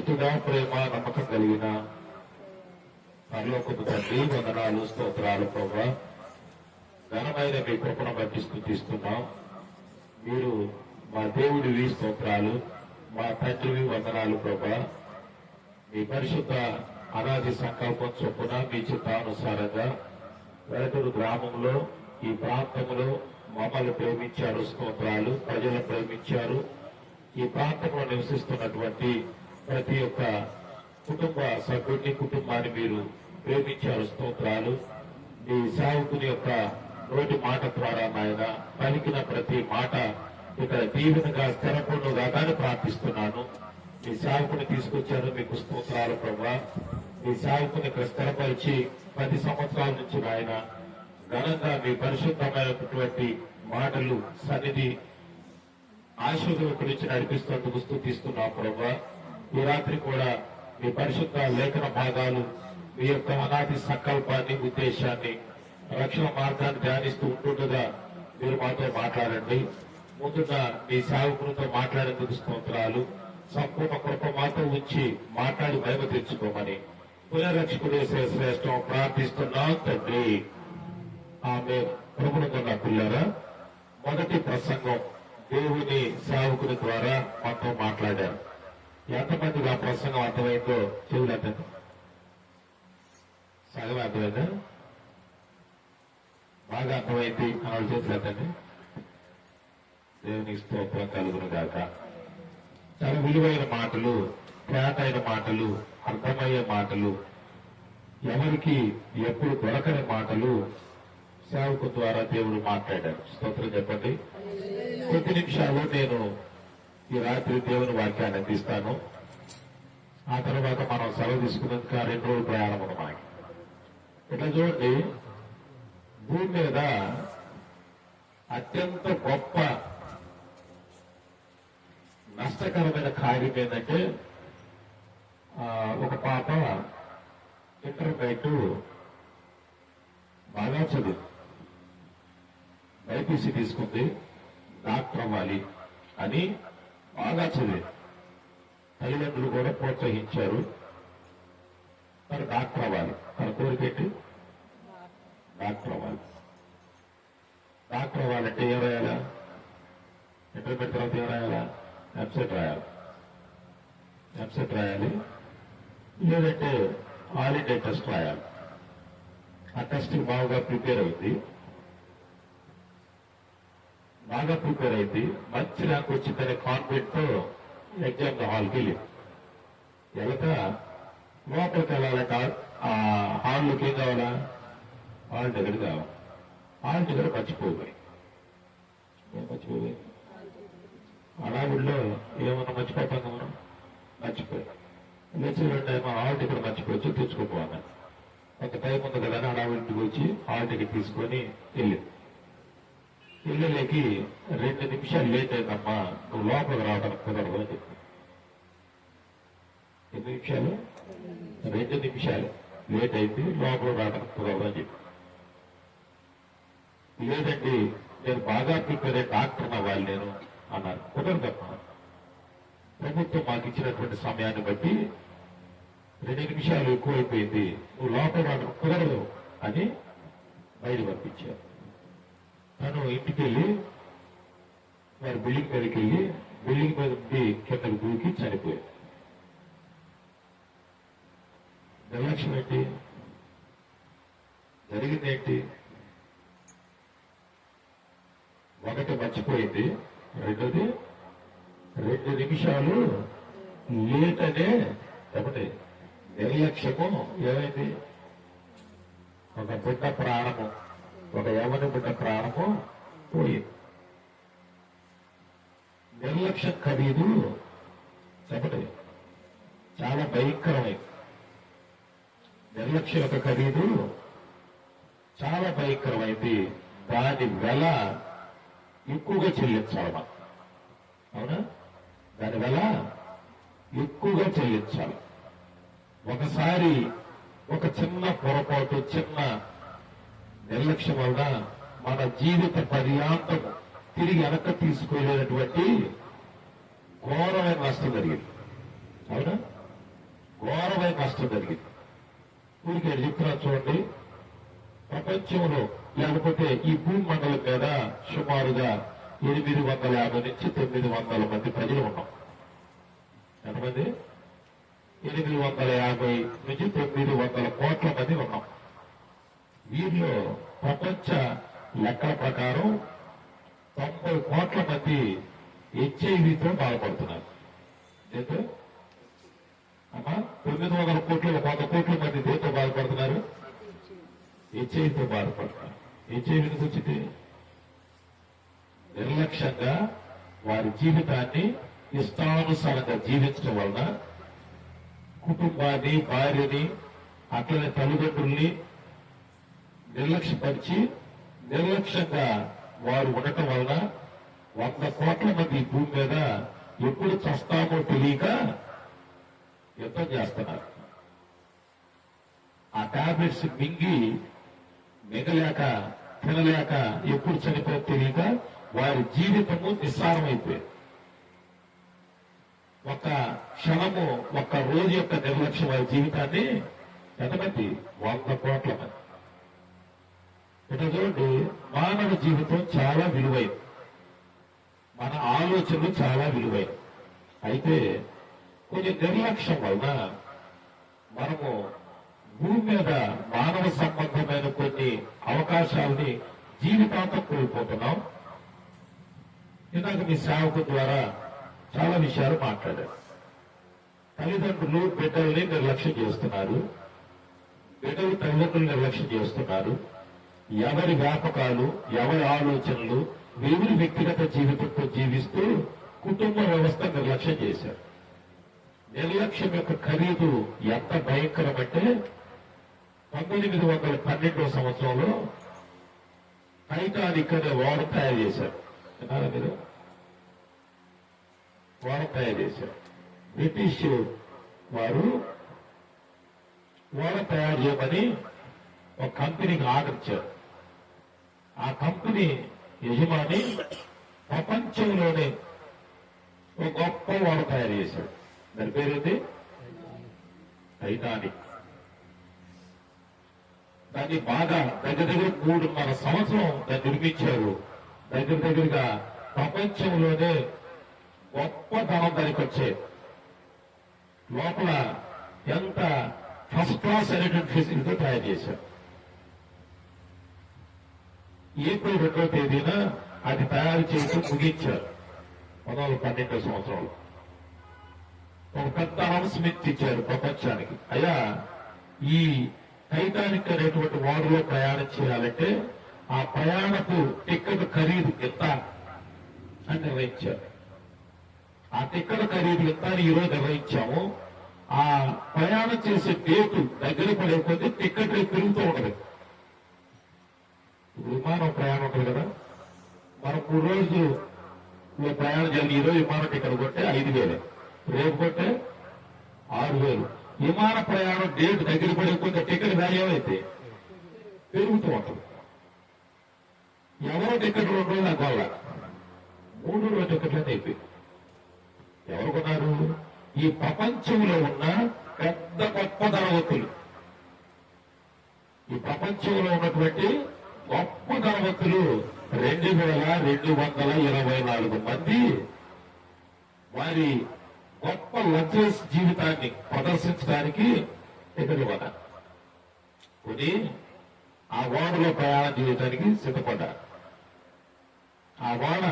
పరిశుద్ధుడా, ప్రేమ నమ్మకం కలిగిన పరలోకపు తండ్రి, వందనాలు, స్తోత్రాలు ప్రభా. ఘనమైన మీ కృపను బట్టి స్తుతిస్తున్నాం. మీరు మా దేవుడివి, స్తోత్రాలు. మా తండ్రివి, వందనాలు ప్రభా. మీ పరిశుద్ధ అనాది సంకల్పం చొప్పున మీ చిత్తానుసారంగా వెలటూరు గ్రామంలో, ఈ ప్రాంతంలో మమ్మల్ని ప్రేమించారు, స్తోత్రాలు. ప్రజలను ప్రేమించారు. ఈ ప్రాంతంలో నివసిస్తున్నటువంటి ప్రతి ఒక్క కుటుంబ సభ్యుడిని, కుటుంబాన్ని మీరు ప్రేమించారు, స్తోత్రాలు. మీ సేవకుని యొక్క నోటి మాట ద్వారా నాయన పలికిన ప్రతి మాట ఇక్కడ దీవెనగా స్థిరపడుగా కానీ ప్రార్థిస్తున్నాను. మీ సేవకుని తీసుకొచ్చారు, మీకు స్తోత్రాలు ప్రభా. మీ సేవకుని ఇక్కడ స్థిరపరిచి 10 సంవత్సరాల నుంచి నాయన ఘనంగా మీ పరిశుద్ధమైనటువంటి మాటలు సన్నిధి ఆశీర్వాదం గురించి నడిపిస్తున్నందుకు స్తుతిస్తున్నాం ప్రభా. ఈ రాత్రి కూడా మీ పరిశుద్ధ లేఖన భాగాలు, మీ యొక్క అనాది సంకల్పాన్ని, ఉద్దేశాన్ని, రక్షణ మార్గాన్ని ధ్యానిస్తూ ఉంటుండగా మీరు మాతో మాట్లాడండి. ముందుగా మీ సేవకులతో మాట్లాడేందుకు స్తోత్రాలు. సంపూర్ణ కృప మాతో ఉంచి మాట్లాడి మహిమ తెచ్చుకోమని పునరక్షకుడు శ్రేష్టం ప్రార్థిస్తున్నాం తండ్రి. ఆమె ప్రభుత్వ పిల్లరా, మొదటి ప్రసంగం దేవుని సేవకుని ద్వారా మాతో మాట్లాడారు. ఎంతమందికి ఆ ప్రసంగం అర్థమైందో చెవులెత్తండి. సగం అర్థమైందా? బాగా అర్థమైంది అన్న చేతులెత్తండి. దేవునికి స్తోత్రం కలుగును గాక. చాలా విలువైన మాటలు, తేటైన మాటలు, అర్థమయ్యే మాటలు, ఎవరికి ఎప్పుడు దొరకని మాటలు సేవకు ద్వారా దేవుడు మాట్లాడారు. స్తోత్రం చెప్పండి. కొద్ది నిమిషాలు నేను ఈ రాత్రి దేవుని వాక్యాన్ని అందిస్తాను. ఆ తర్వాత మనం సెలవు తీసుకున్నందుకు 2 రోజులు ప్రయాణం ఉన్నమాట. ఇట్లా చూడండి, భూమి మీద అత్యంత గొప్ప నష్టకరమైన కార్యం ఏంటంటే, ఒక పాప ఇంటర్మీడియట్ బాగా చదువు బైపీసీ తీసుకుంది, డాక్టర్ అవ్వాలి అని బాగా చదివి తల్లిదండ్రులు కూడా ప్రోత్సహించారు. తను డాక్టర్ అవ్వాలి, తన కోరికెట్టి డాక్టర్ అవ్వాలి. డాక్టర్ అవ్వాలంటే ఏం రాయాలా? ఇంటర్మీడియట్ తర్వాత ఏం రాయాలా? ఎంసెట్ రాయాలి. ఎంసెట్ రాయాలి, లేదంటే ఆల్ ఇండియా టెస్ట్ రాయాలి. ఆ టెస్ట్ బాగా ప్రిపేర్ అయింది. మంచి ర్యాంక్ వచ్చిందనే కాన్ఫిడెంట్ తో ఎగ్జామ్ హాల్కి వెళ్ళి వెళక లోపలికి వెళ్ళాలంటే ఆ హాల్లోకి ఏం కావాలా? హాల్ టికెట్ కావాలి. హాల్ టికెట్ మర్చిపోయి అడావుల్లో ఏమన్నా మర్చిపోతాం కదా మనం. మర్చిపోయి లేచిరండి, హాల్ టికెట్ మర్చిపోవచ్చు, తెచ్చుకోపోవాలి. కొంత టైం ఉంది కదా అని అడావులింటికి వచ్చి హాల్ టికెట్ తీసుకొని వెళ్ళింది. ఇళ్ళకి 2 నిమిషాలు లేట్ అయిందమ్మా, నువ్వు లోపలికి రావడానికి కుదరదు అని చెప్పి. 2 నిమిషాలు లేట్ అయింది, లోపలికి రావడానికి కుదరదు అని చెప్పి. లేదండి, నేను బాగా ప్రిపేర్ అయ్యి డాక్టర్ అవ్వాలి నేను అన్నారు. కుదరదమ్మా, ప్రభుత్వం మాకు ఇచ్చినటువంటి సమయాన్ని బట్టి 2 నిమిషాలు ఎక్కువైపోయింది, నువ్వు లోపలికి రావడానికి కుదరదు అని బయట పంపించారు. తను ఇంటికి వెళ్ళి వారి బిల్డింగ్ మీదకి వెళ్ళి బిల్డింగ్ మీద ఉండి కిందకు దూకి చనిపోయాడు. నిర్లక్ష్యం ఏంటి? జరిగిందేంటి? ఒకటి మర్చిపోయింది, రెండోది 2 నిమిషాలు లేట్ అనే చెప్పండి. నిర్లక్ష్యము ఏమైంది? ఒక బిడ్డ ప్రాణము, ఒక యవన బిడ్డ ప్రాణము పోయింది. నిర్లక్ష్యం ఖరీదు చెప్పండి చాలా భయంకరమైంది. నిర్లక్ష్యం యొక్క ఖరీదు చాలా భయంకరమైంది. దాని వెల ఎక్కువగా చెల్లించాలి మనం. అవునా? దాని వెల ఎక్కువగా చెల్లించాలి. ఒకసారి ఒక చిన్న పొరపాటు, చిన్న నిర్లక్ష్యం వల్ల మన జీవిత పర్యాంతం తిరిగి వెనక్కి తీసుకెళ్లేటువంటి ఘోరమైన నష్టం జరిగింది. అవునా? ఆదాయ నష్టం జరిగింది. ఊరికి చెప్తున్నా చూడండి, ప్రపంచంలో లేకపోతే ఈ భూమి మండలం మీద సుమారుగా 850 నుంచి 900 మంది ప్రజలు ఉన్నాం. ఎంతమంది? 850 నుంచి 900 కోట్ల మంది ఉన్నాం. వీరిలో ప్రపంచ లెక్కల ప్రకారం 90 కోట్ల మంది హెచ్ఐవితో బాధపడుతున్నారు. అయితే అమ్మా 900 కోట్లు 100 కోట్ల మంది దేంతో బాధపడుతున్నారు? హెచ్ఐవితో బాధపడుతున్నారు. హెచ్ఐవి వచ్చింది నిర్లక్ష్యంగా వారి జీవితాన్ని ఇష్టానుసారంగా జీవించడం వలన కుటుంబాన్ని, భార్యని, అట్లనే తల్లిదండ్రుల్ని నిర్లక్ష్యంగా వారు ఉండటం వలన 100 కోట్ల మంది భూమి మీద ఎప్పుడు చస్తామో తెలియక యుద్ధం చేస్తున్నారు. ఆ టాబ్లెట్స్ మింగలేక తినలేక ఎప్పుడు చనిపోయి తెలియక వారి జీవితము నిస్సారమైపోయింది. ఒక క్షణము, ఒక్క రోజు యొక్క నిర్లక్ష్యం వారి జీవితాన్ని ఎంతమంది? 100 కోట్ల మంది. ఇట్లా చూడండి, మానవ జీవితం చాలా విలువైంది, మన ఆలోచనలు చాలా విలువైనవి. అయితే కొన్ని నిర్లక్ష్యం వలన మనము భూమి మీద మానవ సంబంధమైన కొన్ని అవకాశాలని జీవితాంతం కోల్పోతున్నాం. ఇందాక మీ సేవకు ద్వారా చాలా విషయాలు మాట్లాడారు. తల్లిదండ్రులు బిడ్డల్ని నిర్లక్ష్యం చేస్తున్నారు, బిడ్డలు తల్లిదండ్రులు నిర్లక్ష్యం చేస్తున్నారు. ఎవరి వ్యాపకాలు, ఎవరి ఆలోచనలు, ఎవరి వ్యక్తిగత జీవితంతో జీవిస్తూ కుటుంబ వ్యవస్థ నిర్లక్ష్యం చేశారు. నిర్లక్ష్యం యొక్క ఖరీదు ఎంత భయంకరమంటే 1912 సంవత్సరంలో టైటానిక్ అనే ఓడ తయారు చేశారు. విన్నారా మీరు? ఓడ తయారు చేశారు. బ్రిటిష్ వారు ఓడ తయారు చేయమని ఒక కంపెనీకి ఆర్డర్ ఇచ్చారు. ఆ కంపెనీ యజమాని ప్రపంచంలోనే ఒక గొప్ప ఓడ తయారు చేశాడు. దాని పేరేంటి? టైటానిక్. దాన్ని బాగా దగ్గర 3.5 సంవత్సరం దాన్ని నిర్మించారు. దగ్గరగా ప్రపంచంలోనే గొప్ప ధనం దానికి వచ్చే లోపల ఎంత ఫస్ట్ క్లాస్ అనేటువంటి ఫెసిలిటీతో తయారు చేశారు. ఏప్రిల్ 2వ తేదీన అది తయారు చేసి ముగించారు 1912 సంవత్సరంలో. ఒక పెద్ద అనౌన్స్మెంట్ ఇచ్చారు ప్రపంచానికి. అయ్యా, ఈ టైటానిక్ అనేటువంటి ఓడలో ప్రయాణం చేయాలంటే ఆ ప్రయాణపు టికెట్ ఖరీదు ఎంత అని నిర్ణయించారు. ఆ టికెట్ ఖరీదు ఎంత అని ఈరోజు నిర్ణయించాము. ఆ ప్రయాణం చేసే డేటు దగ్గర పడే కొద్దీ టికెట్ పెరుగుతూ ఉండదు. విమానం ప్రయాణం ఉంటుంది కదా, మనం 3 రోజులు ప్రయాణం చేయాలి. ఈరోజు విమాన టికెట్ కొంటే 5,000, రేపు కొంటే 6,000. విమాన ప్రయాణం డేట్ దగ్గర పడే కొద్ది టికెట్ వాల్యూ అయితే పెరుగుతూ ఉంటుంది. ఎవరో టికెట్ 2 రోజులు అవ్వాల, 3 రోజుల టికెట్లనే అయిపోయి ఎవరు కొన్నారు? ఈ ప్రపంచంలో ఉన్న పెద్ద గొప్ప ధనవంతులు, ఈ ప్రపంచంలో ఉన్నటువంటి గొప్ప ధనవంతులు 2,224 మంది వారి గొప్ప లగ్జరీస్ జీవితాన్ని ప్రదర్శించడానికి టికెట్ ఇవ్వన్నారు. కొని ఆ ఓడలో ప్రయాణం చేయడానికి సిద్ధపడ్డారు. ఆ ఓడ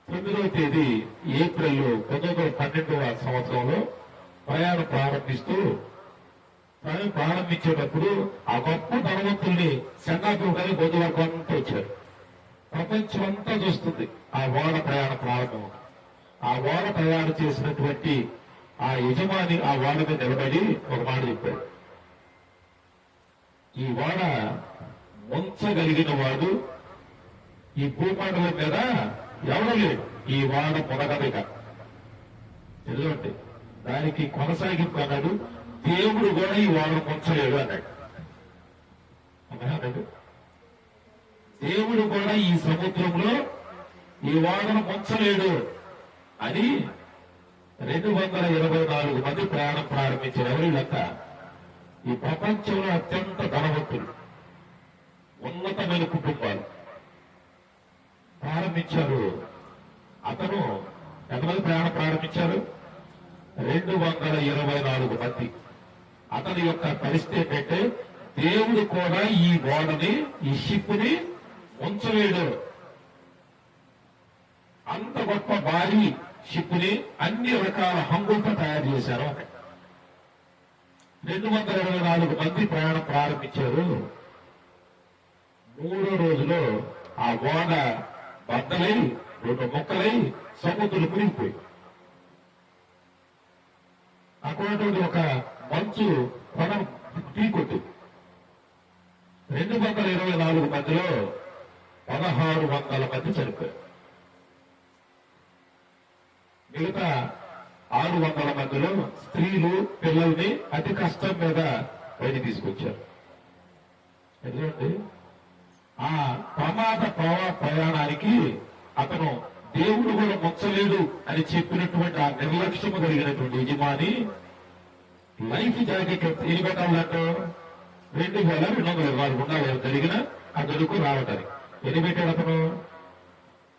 9వ తేదీ ఏప్రిల్ 1912 సంవత్సరంలో ప్రయాణం ప్రారంభించేటప్పుడు ఆ గొప్ప ధనవంతుల్ని సెంగాపూర్ కానీ బొద్దువరకు అంతా వచ్చారు. ప్రపంచం అంతా చూస్తుంది ఆ ఓడ ప్రయాణ ప్రారంభం. ఆ ఓడ తయారు చేసినటువంటి ఆ యజమాని ఆ ఓడ మీద నిలబడి ఒక మాట చెప్పాడు. ఈ ఓడ ముంచగలిగిన వాడు ఈ భూమండలం మీద ఎవరు లేడు. ఈ ఓడ పొడగదిక ఎందుకంటే దానికి కొనసాగింపు అన్నాడు. దేవుడు కూడా ఈ ఓడ ముంచలేడు అన్నాడు. అన్నాడు దేవుడు కూడా ఈ సముద్రంలో ఈ ఓడను ముంచలేడు అని 224 మంది ప్రయాణం ప్రారంభించిన ఎవరిళ్ళంతా ఈ ప్రపంచంలో అత్యంత ధనవంతులు, ఉన్నతమైన కుటుంబాలు ప్రారంభించారు. అతను ఎంతమంది ప్రయాణం ప్రారంభించారు? 224 మంది. అతని యొక్క పరిస్థితి ఏంటంటే దేవుడు కూడా ఈ ఓడని, ఈ షిప్ ని ఉంచలేడు. అంత గొప్ప భారీ షిప్ ని అన్ని రకాల హంగులతో తయారు చేశారు. 224 మంది ప్రయాణం ప్రారంభించారు. 3వ రోజులో ఆ ఓడ బద్దలై 2 ముక్కలై సముద్రం మునిగిపోయి అటువంటి ఒక మంచు కొనం ఢీకొట్టు 224 మందిలో 1600 మంది చనిపోయారు. మిగతా 600 మందిలో స్త్రీలు, పిల్లల్ని అతి కష్టం మీద బయట తీసుకొచ్చారు. ఎందుకంటే ఆ ప్రమాద ప్రయాణానికి అతను దేవుడు కూడా ముంచలేడు అని చెప్పినటువంటి ఆ నిర్లక్ష్యము కలిగినటువంటి యజమాని లైఫ్ జాకెట్ ఎన్ని పెట్టాలంట? 2224 ఉండాలి జరిగిన ఆ గడుకు రావటానికి. ఎన్ని పెట్టాడు అతను?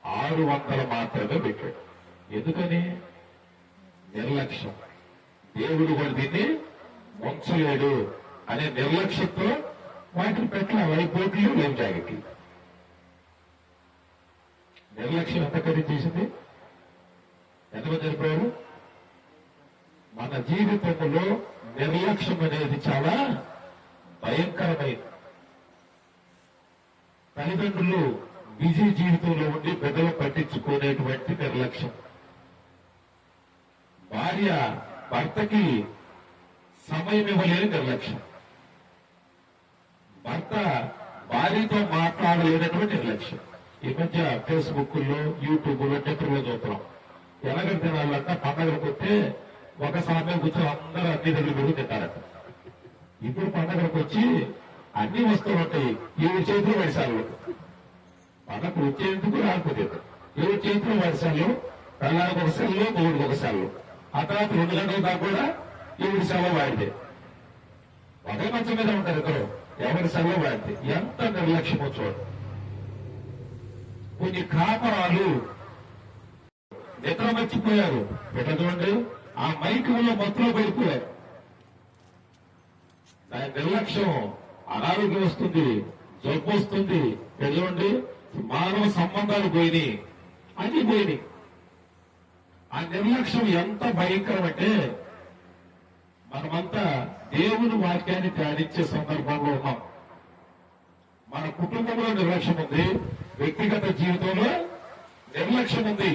600 మాత్రమే పెట్టాడు. ఎందుకని? నిర్లక్ష్యం. దేవుడు కూడా దీన్ని ముంచలేడు అనే నిర్లక్ష్యంతో వాటిని పెట్టాలి. లైఫ్ బోట్లు, లైఫ్ జాకెట్లు. నిర్లక్ష్యం ఎంత ఖరీదు చేసింది? ఎంతమంది చనిపోయారు? మన జీవితంలో నిర్లక్ష్యం అనేది చాలా భయంకరమైనది. తల్లిదండ్రులు బిజీ జీవితంలో ఉండి బిడ్డలు పట్టించుకునేటువంటి నిర్లక్ష్యం. భార్య భర్తకి సమయం ఇవ్వలేని నిర్లక్ష్యం. భర్త భార్యతో మాట్లాడలేనటువంటి నిర్లక్ష్యం. ఈ మధ్య ఫేస్బుక్ లో, యూట్యూబ్ లో, ట్విట్టర్ లో చూస్తున్నాం. ఎలాగంటే వాళ్ళంతా పండగలకు వస్తే ఒక సమయం కూర్చొని అందరూ అన్ని దగ్గర పెరుగు తింటారట. ఇప్పుడు పండగలకు వచ్చి అన్ని వస్తువులు ఉంటాయి. ఎవరి చేతిలో వడిసాలు. పండగకు వచ్చేందుకు రాకపోతే ఎవరి చేతిలో వడిసాలు, పిల్లలకు ఒక సెల్లు, మూడుకి ఒక సెల్లు. ఆ తర్వాత 2 గంటల దాకా కూడా ఎవరి సెలవు వాడితే ఒకే మంచం మీద ఉంటారు ఇద్దరు. ఎవరి సెలవు వాడితే ఎంత నిర్లక్ష్యమో చూడండి. కొన్ని కాపరాలు నిద్ర మర్చిపోయారు. ఎట్లా చూడండి, ఆ మైకుల్లో మొత్తంలో పడిపోయారు. దాని నిర్లక్ష్యం అనారోగ్యం వస్తుంది, జబ్బు వస్తుంది. చూడండి, మానవ సంబంధాలు పోయినాయి, అన్ని పోయినాయి. ఆ నిర్లక్ష్యం ఎంత భయంకరం అంటే మనమంతా దేవుని వాక్యాన్ని ధ్యానించే సందర్భంలో ఉన్నాం. మన కుటుంబంలో నిర్లక్ష్యం ఉంది, వ్యక్తిగత జీవితంలో నిర్లక్ష్యం ఉంది.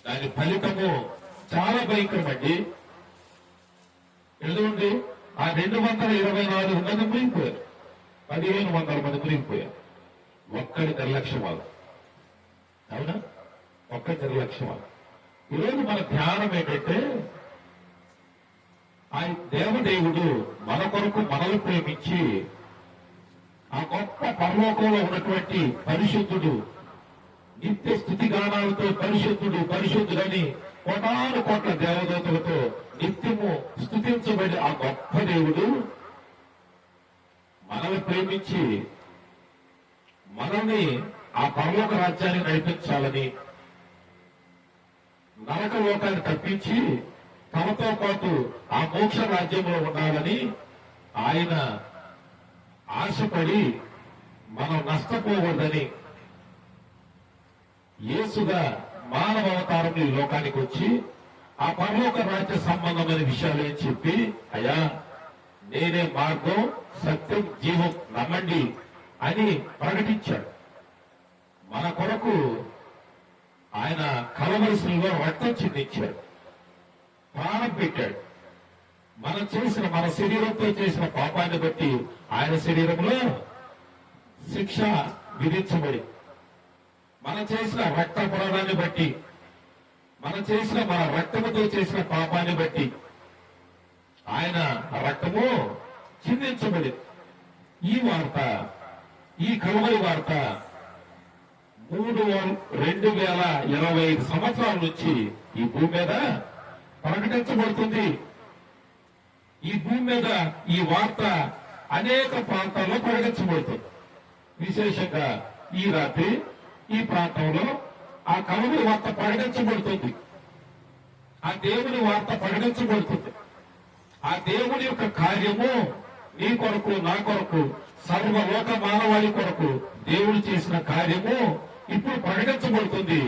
దాని ఫలితము చాలా భయంకరమండి. ఎందుకంటే ఆ 224 మంది మునిగిపోయారు. 1500 మంది మునిగిపోయారు. ఒక్కడి నిర్లక్ష్యం వాళ్ళు. అవునా? ఒక్కడి నిర్లక్ష్యం వాళ్ళు. ఈరోజు మన ధ్యానం ఏంటంటే ఆ దేవదేవుడు మన కొరకు మనల్ని ప్రేమించి ఆ గొప్ప పరలోకంలో ఉన్నటువంటి పరిశుద్ధుడు, నిత్య స్థుతిగానాలతో పరిశుద్ధుడు పరిశుద్ధుడని కోటాను కోట్ల దేవదూతలతో నిత్యము స్తుతించబడి ఆ గొప్ప దేవుడు మనల్ని ప్రేమించి మనల్ని ఆ పరలోక రాజ్యాన్ని నడిపించాలని, నరక లోకాన్ని తప్పించి తమతో పాటు ఆ మోక్ష రాజ్యంలో ఉండాలని ఆయన ఆశపడి మనం నష్టపోకూడదని యేసుగా మానవ అవతారం ఈ లోకానికి వచ్చి ఆ పరలోక రాజ్య సంబంధమైన విషయాలు ఏం చెప్పి, అయ్యా నేనే మార్గం, సత్యం, జీవం, నమ్మండి అని ప్రకటించాడు. మన కొరకు ఆయన కలవలసిలో రక్తం చిందించాడు, ప్రాణం పెట్టాడు. మనం చేసిన, మన శరీరంతో చేసిన పాపాన్ని బట్టి ఆయన శరీరంలో శిక్ష విధించబడి, మనం చేసిన రక్త పురాణాన్ని బట్టి, మనం చేసిన మన రక్తముతో చేసిన పాపాన్ని బట్టి ఆయన రక్తము చిందించబడి, ఈ వార్త, ఈ కలువరి వార్త 2025 సంవత్సరాల నుంచి ఈ భూమి మీద ప్రకటించబడుతుంది. ఈ భూమి మీద ఈ వార్త అనేక ప్రాంతాల్లో ప్రకటించబడుతుంది. విశేషంగా ఈ రాత్రి ఈ ప్రాంతంలో ఆ కలువరి వార్త ప్రకటించబడుతుంది. ఆ దేవుని వార్త ప్రకటించబడుతుంది. ఆ దేవుని యొక్క కార్యము నీ కొరకు, నా కొరకు, సర్వలోక మానవాళి కొరకు దేవుడు చేసిన కార్యము ఇప్పుడు ప్రకటించబడుతుంది.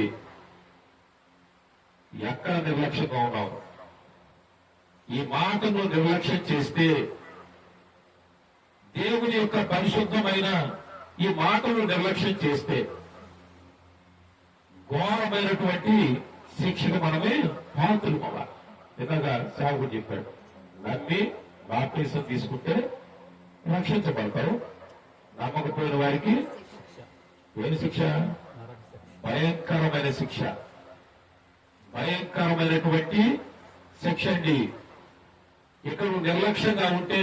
ఎక్కడ నిర్లక్ష్యంగా ఉన్నావు? ఈ మాటను నిర్లక్ష్యం చేస్తే, దేవుని యొక్క పరిశుద్ధమైన ఈ మాటను నిర్లక్ష్యం చేస్తే ఘోరమైనటువంటి శిక్షకు మనమే పాత్రలు అవ్వాలి. ఇందాక సేవకుడు చెప్పాడు, నమ్మి బాప్టిజం తీసుకుంటే రక్షించబడతారు, నమ్మకపోయిన వారికి ఏమి శిక్ష? భయంకరమైన శిక్ష, భయంకరమైనటువంటి శిక్ష అండి. ఇక్కడ నిర్లక్ష్యంగా ఉంటే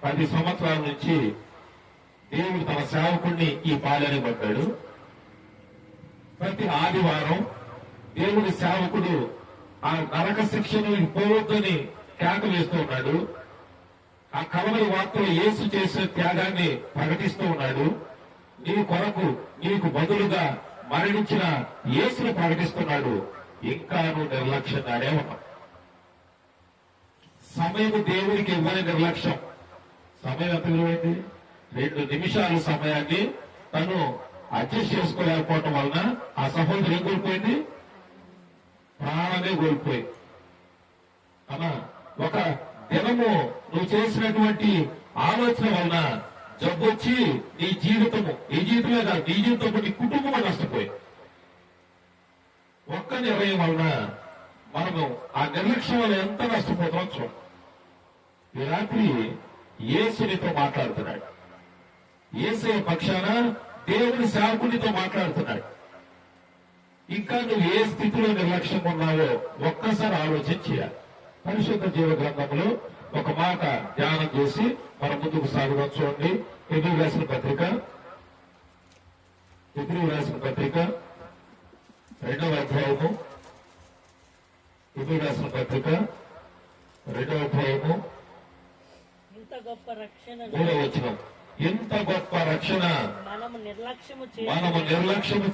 10 సంవత్సరాల నుంచి దేవుడు తన సేవకుడిని ఈ పాలని పడ్డాడు. ప్రతి ఆదివారం దేవుడి సేవకుడు ఆ నరక శిక్షను పోవద్దని కేక వేస్తూ ఉన్నాడు. ఆ కలవరి వార్తలు యేసు చేసిన త్యాగాన్ని ప్రకటిస్తూ ఉన్నాడు. నీ కొరకు నీకు బదులుగా మరణించిన యేసును ప్రకటిస్తున్నాడు. ఇంకా నువ్వు నిర్లక్ష్యంగానే ఉన్నావు. సమయం దేవుడికి ఇవ్వని నిర్లక్ష్యం. సమయం ఎంత విలువైంది? 2 నిమిషాల సమయాన్ని తను అడ్జస్ట్ చేసుకోలేకపోవటం వలన ఆ సహోదరు ఏం కోల్పోయింది? ప్రాణమే కోల్పోయింది. అమ్మా, ఒక దినము నువ్వు చేసినటువంటి ఆలోచన వలన జబ్బు వచ్చి నీ జీవితమే కాదు, నీ జీవితంతో నీ కుటుంబం నష్టపోయింది. ఒక్క నిర్ణయం వలన మనము ఆ నిర్లక్ష్యం వల్ల ఎంత నష్టపోతామో చూడండి. ఈ రాత్రి యేసునితో మాట్లాడుతున్నాడు. యేసయ్య పక్షాన దేవుని సేవకునితో మాట్లాడుతున్నాడు. ఇంకా నువ్వు ఏ స్థితిలో నిర్లక్ష్యంగా ఉన్నావో ఒక్కసారి ఆలోచన చేయాలి. పరిశుద్ధ జీవ గ్రంథంలో ఒక మాట ధ్యానం చేసి మనం ముందుకు సాగుదాం. చూడండి, హెబ్రీ రాసిన పత్రిక 2వ అధ్యాయము, హెబ్రీ రాసిన పత్రిక 2వ అధ్యాయము 3వ వచనం. ఎంత గొప్ప రక్షణ మనము నిర్లక్ష్యము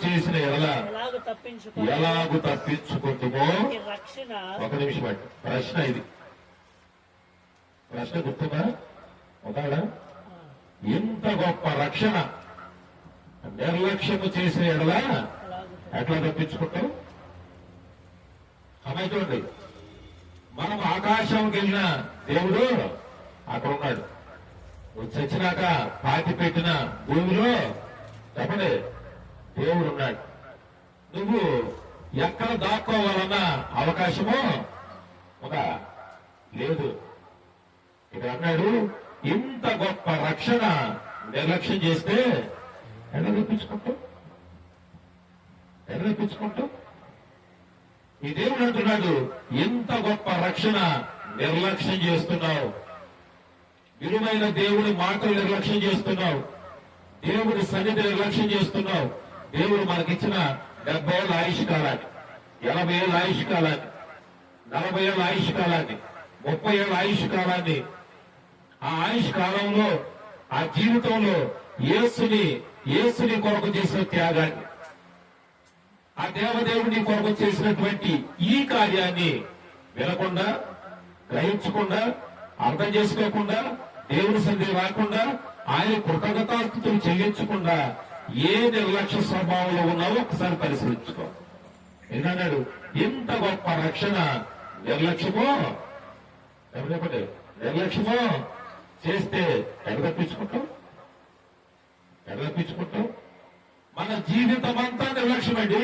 చేసిన ఎలాగు తప్పించుకుంటుమో. ఒక నిమిషం బట్టి ప్రశ్న ఇది. ప్రశ్న గుర్తుందా? ఒకవేళ ఎంత గొప్ప రక్షణ నిర్లక్ష్యము చేసిన ఎట్లా తప్పించుకుంటాం? అమ్మాయి చూడండి, మనం ఆకాశంకి వెళ్ళిన దేవుడు అక్కడ ఉన్నాడు. నువ్వు చచ్చినాక పాతి పెట్టిన భూమిలో చెప్పండి దేవుడు ఉన్నాడు. నువ్వు ఎక్కడ దాక్కోవాలన్న అవకాశమో ఒక లేదు. ఇక్కడ అన్నాడు, ఇంత గొప్ప రక్షణ నిర్లక్ష్యం చేస్తే ఎలా తెప్పించుకుంటావు? ఈ దేవుడు అంటున్నాడు, ఇంత గొప్ప రక్షణ నిర్లక్ష్యం చేస్తున్నావు. విలువైన దేవుడి మాటలు నిర్లక్ష్యం చేస్తున్నావు. దేవుడి సన్నిధి నిర్లక్ష్యం చేస్తున్నావు. దేవుడు మనకిచ్చిన 70 ఏళ్ల ఆయుష్ కాలాన్ని, 80 ఏళ్ల ఆయుష్ కాలాన్ని, 40 ఏళ్ల ఆయుష్ కాలాన్ని, 30 ఏళ్ల ఆయుష్ కాలాన్ని, ఆ ఆయుష్ కాలంలో ఆ జీవితంలో యేసుని కొరకు చేసిన త్యాగాన్ని, ఆ దేవదేవుని కొరకు చేసినటువంటి ఈ కార్యాన్ని వినకుండా, గ్రహించకుండా, అర్థం చేసుకోకుండా, దేవుని సన్నిధి రాకుండా, ఆయన కృతజ్ఞతాస్తుతులు చెల్లించకుండా ఏ నిర్లక్ష్య స్వభావంలో ఉన్నావో ఒకసారి పరిశీలించుకో. ఏంటన్నాడు? ఇంత గొప్ప రక్షణ నిర్లక్ష్యమో చేస్తే ఎడ తప్పించుకుంటాం? మన జీవితం అంతా నిర్లక్ష్యమండి.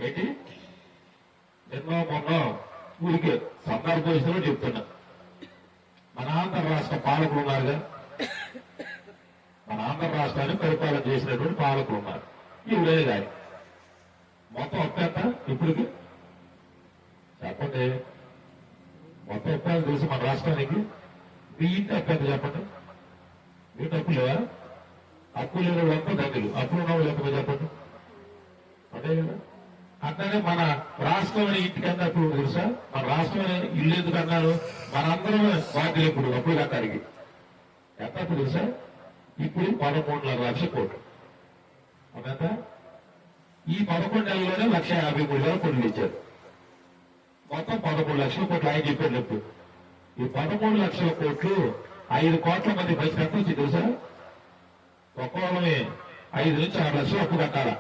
ఏంటి? మొన్న ఊరికే సందర్భంలో చెప్తున్నా, మన ఆంధ్ర రాష్ట్ర పాలకులు ఉన్నారుగా, మన ఆంధ్ర రాష్ట్రాన్ని పరిపాలన చేసినటువంటి పాలకులు ఉన్నారు. ఇవిడే కానీ మొత్తం ఒప్పేత ఇప్పటికి చెప్పండి. మొత్తం ఒప్పేత తెలుసు మన రాష్ట్రానికి. మీ ఇంటి అప్పేత చెప్పండి. మీ డబ్బు లేవా? అప్పు లేని వాళ్ళంతా ధనిలు, అప్పులు ఉన్న వాళ్ళు ఎంతమంది చెప్పండి, అదే కదా. అట్లనే మన రాష్ట్రం ఇంటికి అన్న అప్పుడు తెలుసా, మన రాష్ట్రం ఇల్లు ఎందుకు అన్నారు, మనందరం బాధ్యులు ఇప్పుడు అప్పుడు కట్టానికి ఎంత అప్పుడు తెలుసా, ఇప్పుడు 13.5 లక్షల కోట్లు. అవునంత ఈ 11 నెలల్లోనే 1,53,000 కోట్లు ఇచ్చారు. మొత్తం 13 లక్షల కోట్లు ఆయన చెప్పేటప్పుడు. ఈ 13 లక్షల కోట్లు 5 కోట్ల మంది పైసలు ఎంత వచ్చి తెలుసా, ఒక్కోళ్ళమే 5 నుంచి 6 లక్షలు అప్పు కట్టాలా.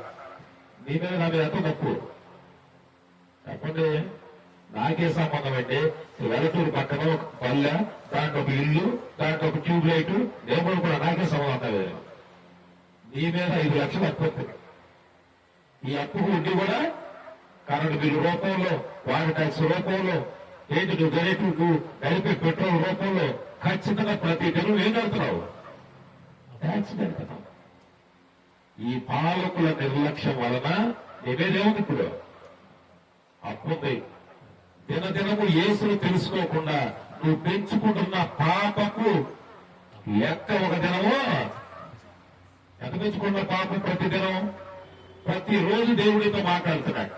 నీ మీద నా మీద ఎంత తప్పు చెప్పండి. నాకే సంబంధం అంటే వెలటూరు పక్కన ఒక పల్లె, దాంట్లో ఒక ఇల్లు, దాంట్లో ఒక ట్యూబ్ లైట్, దేవుడు కూడా నాకే సంబంధం లేదు. నీ మీద 5 లక్షలు అప్పు వస్తుంది. ఈ అప్పుకు వడ్డీ కూడా కరెంటు బిల్లు రూపంలో, వాటర్ ట్యాక్స్ రూపంలో, ఏంటి నువ్వు గడిపే పెట్రోల్ రూపంలో ఖచ్చితంగా ప్రతి దినం ఏం కడుతున్నావు, ట్యాక్స్ కడుతున్నావు. ఈ పాలకుల నిర్లక్ష్యం వలన ఏమేదేముంది, ఇప్పుడు అప్పుంది. దినదినము యేసును తెలుసుకోకుండా నువ్వు పెంచుకుంటున్న పాపకు లెక్క ఒక దినము. ఎంత పెంచుకున్న పాపం ప్రతి దినం, ప్రతిరోజు దేవుడితో మాట్లాడుతున్నాడు,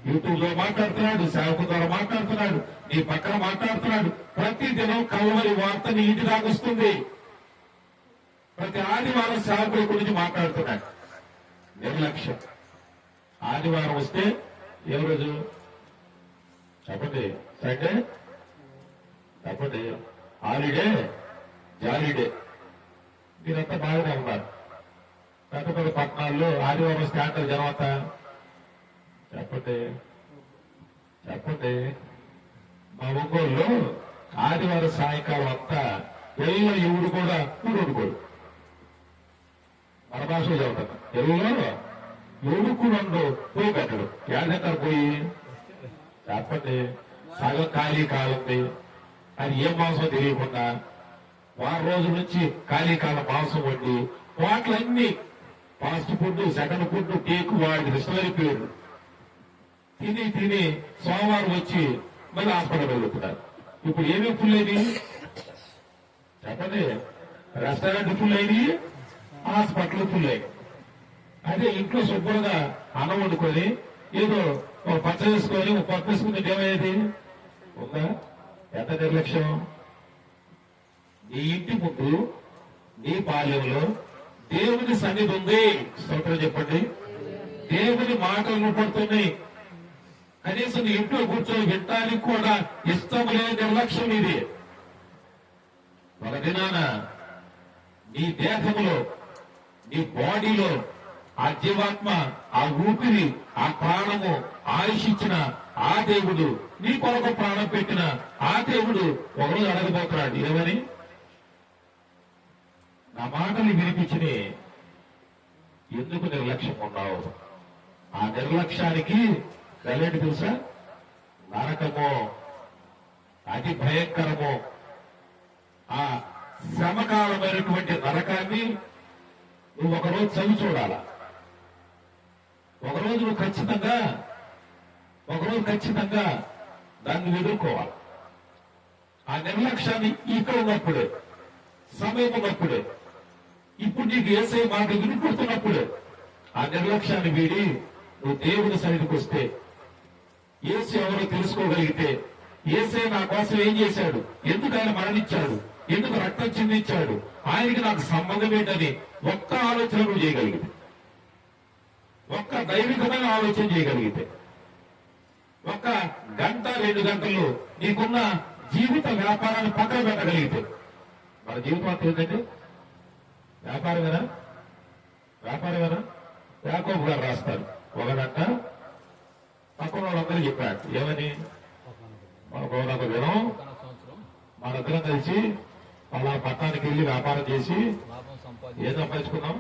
యూట్యూబ్ లో మాట్లాడుతున్నాడు, సేవకు ద్వారా మాట్లాడుతున్నాడు, నీ పక్కన మాట్లాడుతున్నాడు. ప్రతి దినం కల్వరి వార్త నీ ఇంటి దాకా వస్తుంది. ప్రతి ఆదివారం సేవకుడి గురించి మాట్లాడుతున్నాడు. నిర్లక్ష్యం. ఆదివారం వస్తే ఏ రోజు చెప్పండి, సండే చెప్పండి, హాలిడే జాలిడే. మీరంతా బాగానే ఉన్నారు. పెద్ద పెద్ద పట్టణాల్లో ఆదివారం వస్తే అంటారు జనం అంతా. చెప్పండి చెప్పండి. మా ఒంగోలులో ఆదివారం సాయంకాలం అంతా ఎల్ల ఎవడు కూడా కూడుకోడు. మన భాషలో చెబుతాను, ఎల్లో ఎవడుకుడు పోయి పెట్టడు. ఏడంటారు పోయి చెప్పండి. సగం ఖాళీ కాలుంది, అది ఏ మాంసం తెలియకుండా వారం రోజుల నుంచి ఖాళీ కాలం మాంసం వండి వాటిలన్నీ fast food, second food, cake వాడి ఇష్టమైపోయారు. తిని తిని సోమవారం వచ్చి మళ్ళీ హాస్పిటల్ వెళ్తున్నారు. ఇప్పుడు ఏమేమి ఫుల్ అయింది చెప్పండి. రెస్టారెంట్ ఫుల్ అయింది, హాస్పిటల్ ఫుల్ అయింది. అదే ఇంట్లో శుభ్రంగా అన్నం వండుకొని ఏదో ఒక పచ్చ వేసుకొని ఒక పప్పు వేసుకుని ఏమయ్యేది ఉందా? ఎంత నిర్లక్ష్యం. నీ ఇంటి ముందు నీ బాల్యంలో దేవుని సన్నిధి ఉంది. స్తోత్రం చెప్పండి. దేవుని మాటలు వినపడుతున్నాయి. కనీసం నీ ఇంట్లో కూర్చొని వినటానికి కూడా ఇష్టం లేని నిర్లక్ష్యం ఇది. ఒక దినాన నీ దేహంలో, నీ బాడీలో ఆ జీవాత్మ, ఆ ఊపిరి, ఆ ప్రాణము, ఆయుష్ ఇచ్చిన ఆ దేవుడు, నీ కొరకు ప్రాణం పెట్టిన ఆ దేవుడు ఒకరోజు అడగబోతున్నాడు, ఏమని? నా మాటలు వినిపించి ఎందుకు నిర్లక్ష్యం ఉన్నావు? ఆ నిర్లక్ష్యానికి వెళ్ళేది తెలుసా? నరకము, అతి భయంకరము. ఆ శ్రమకాలమైనటువంటి నరకాన్ని నువ్వు ఒకరోజు చదువు చూడాలా. ఒకరోజు నువ్వు ఖచ్చితంగా దాన్ని ఎదుర్కోవాలి. ఆ నిర్లక్ష్యాన్ని ఇక్కడ ఉన్నప్పుడే, సమయం ఉన్నప్పుడే, ఇప్పుడు నీకు యేసయ్య మాట వినిపడుతున్నప్పుడే ఆ నిర్లక్ష్యాన్ని వీడి నువ్వు దేవుని సన్నిధికి వస్తే, యేసు ఎవరో తెలుసుకోగలిగితే, యేసయ్య నా కోసం ఏం చేశాడు, ఎందుకు ఆయన మరణించాడు, ఎందుకు రక్తం చిందించాడు, ఆయనకి నాకు సంబంధం ఏంటని ఒక్క ఆలోచన నువ్వు చేయగలిగితే, ఒక్క దైవికమైన ఆలోచన చేయగలిగితే, ఒక్క గంట 2 గంటల్లో నీకున్న జీవిత వ్యాపారాన్ని పక్కన పెట్టగలిగితే, మన జీవితం అంతా ఏంటంటే వ్యాపారమేనా? యాకోబు గారు రాస్తారు ఒకదంట. పక్కన వాళ్ళందరూ చెప్పాడు ఏమని? ఒక దినం మనందరం కలిసి అలా పట్టణానికి వెళ్ళి వ్యాపారం చేసి ఏం సంపాదించుకున్నాం